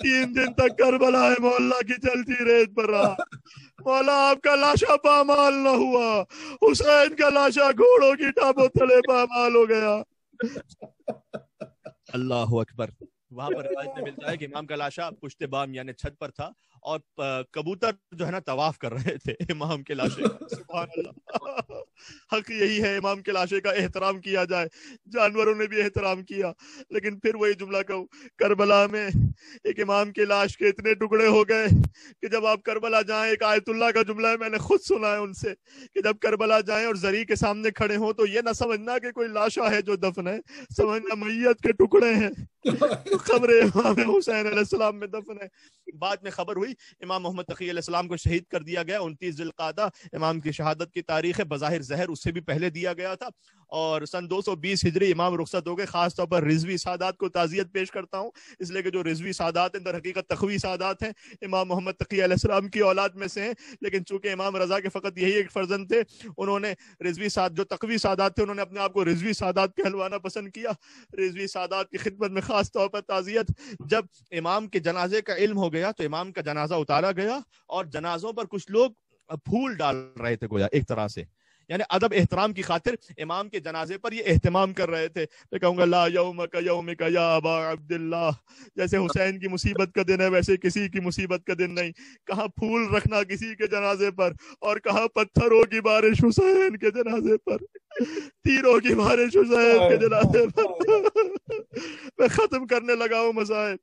3 دن تک کربلا محلہ کی چلتی ریت پر رہا. مولا آپ کا لاشا پامال نہ ہوا، حسین کا لاشا گھوڑوں کی ٹاپوں تلے پامال ہو گیا. اللہ اکبر. وہاں پر روایت میں ملتا ہے کہ امام کا لاشا پشت بام یعنی چھت پر تھا اور کبوتر جو ہے نا طواف کر رہے تھے امام کے لاشے کا. سبحان اللہ. حق یہی ہے امام کے لاشے کا احترام کیا جائے، جانوروں نے بھی احترام کیا. لیکن پھر وہی جملہ کہوں، کربلا میں ایک امام کے لاش کے اتنے ٹکڑے ہو گئے کہ جب آپ کربلا جائیں، ایک آیت اللہ کا جملہ ہے، میں نے خود سنا ہے ان سے کہ جب کربلا جائیں اور زری کے سامنے کھڑے ہوں تو یہ نہ سمجھنا کہ کوئی لاشا ہے جو دفن ہے، سمجھنا میت کے ٹکڑے ہیں، قبر امام حسین علیہ السلام میں دفن ہے. بعد میں خبر ہوئی امام محمد تقی علیہ السلام کو شہید کر دیا گیا. 29 ذوالقعدہ امام کی شہادت کی تاریخ ہے، بظاہر زہر اس سے بھی پہلے دیا گیا تھا، اور سن 220 ہجری امام رخصت ہو گئے. خاص طور پر رضوی سادات کو تعزیت پیش کرتا ہوں، اس لیے کہ جو رضوی سادات ہیں در حقیقت تقوی سادات ہیں، امام محمد تقی علیہ السلام کی اولاد میں سے ہیں، لیکن چونکہ امام رضا کے فقط یہی ایک فرزند تھے، انہوں نے رضوی جو تقوی سادات تھے، انہوں نے اپنے آپ کو رضوی سادات کہلوانا پسند کیا. رضوی سادات کی خدمت میں خاص طور پر تعزیت. جب امام کے جنازے کا علم ہو گیا تو امام کا جنازہ اتارا گیا، اور جنازوں پر کچھ لوگ پھول ڈال رہے تھے گویا ایک طرح سے، یعنی ادب احترام کی خاطر امام کے جنازے پر یہ اہتمام کر رہے تھے. میں کہوں گا لا یومک یومک یا ابا عبداللہ، جیسے حسین کی مصیبت کا دن ہے ویسے کسی کی مصیبت کا دن نہیں. کہاں پھول رکھنا کسی کے جنازے پر، اور کہاں پتھروں کی بارش حسین کے جنازے پر، تیروں کی بارش حسین کے جنازے پر. میں ختم کرنے لگا ہوں مسائل.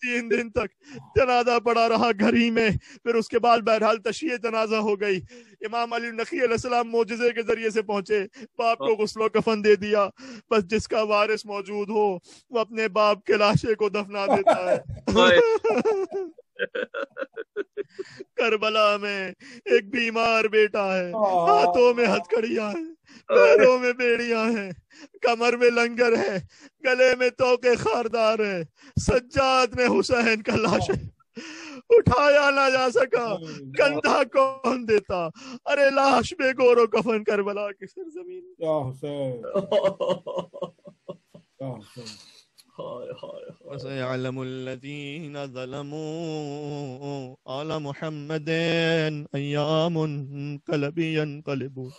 3 دن تک جنازہ پڑا رہا گھر ہی میں، پھر اس کے بعد بہرحال تشییع جنازہ ہو گئی. امام علی نقی علیہ السلام معجزے کے ذریعے سے پہنچے، باپ کو غسل و کفن دے دیا. بس جس کا وارث موجود ہو وہ اپنے باپ کے لاشے کو دفنا دیتا ہے. کربلا میں ایک بیمار بیٹا ہے، ہاتھوں میں ہتھکڑیاں ہیں، پیروں میں بیڑیاں ہیں، کمر میں لنگر ہے، گلے میں توقے خاردار ہے. سجاد نے حسین کا لاش اٹھایا نہ جا سکا، کندھا کون دیتا؟ ارے لاش بے گور و کفن کربلا کی سرزمین. یا حسین یا حسین. وَسَيَعْلَمُ الَّذِينَ ظَلَمُوا آلَ مُحَمَّدٍ أَيَّامٌ قَلَبٍ يَنقَلِبُونَ.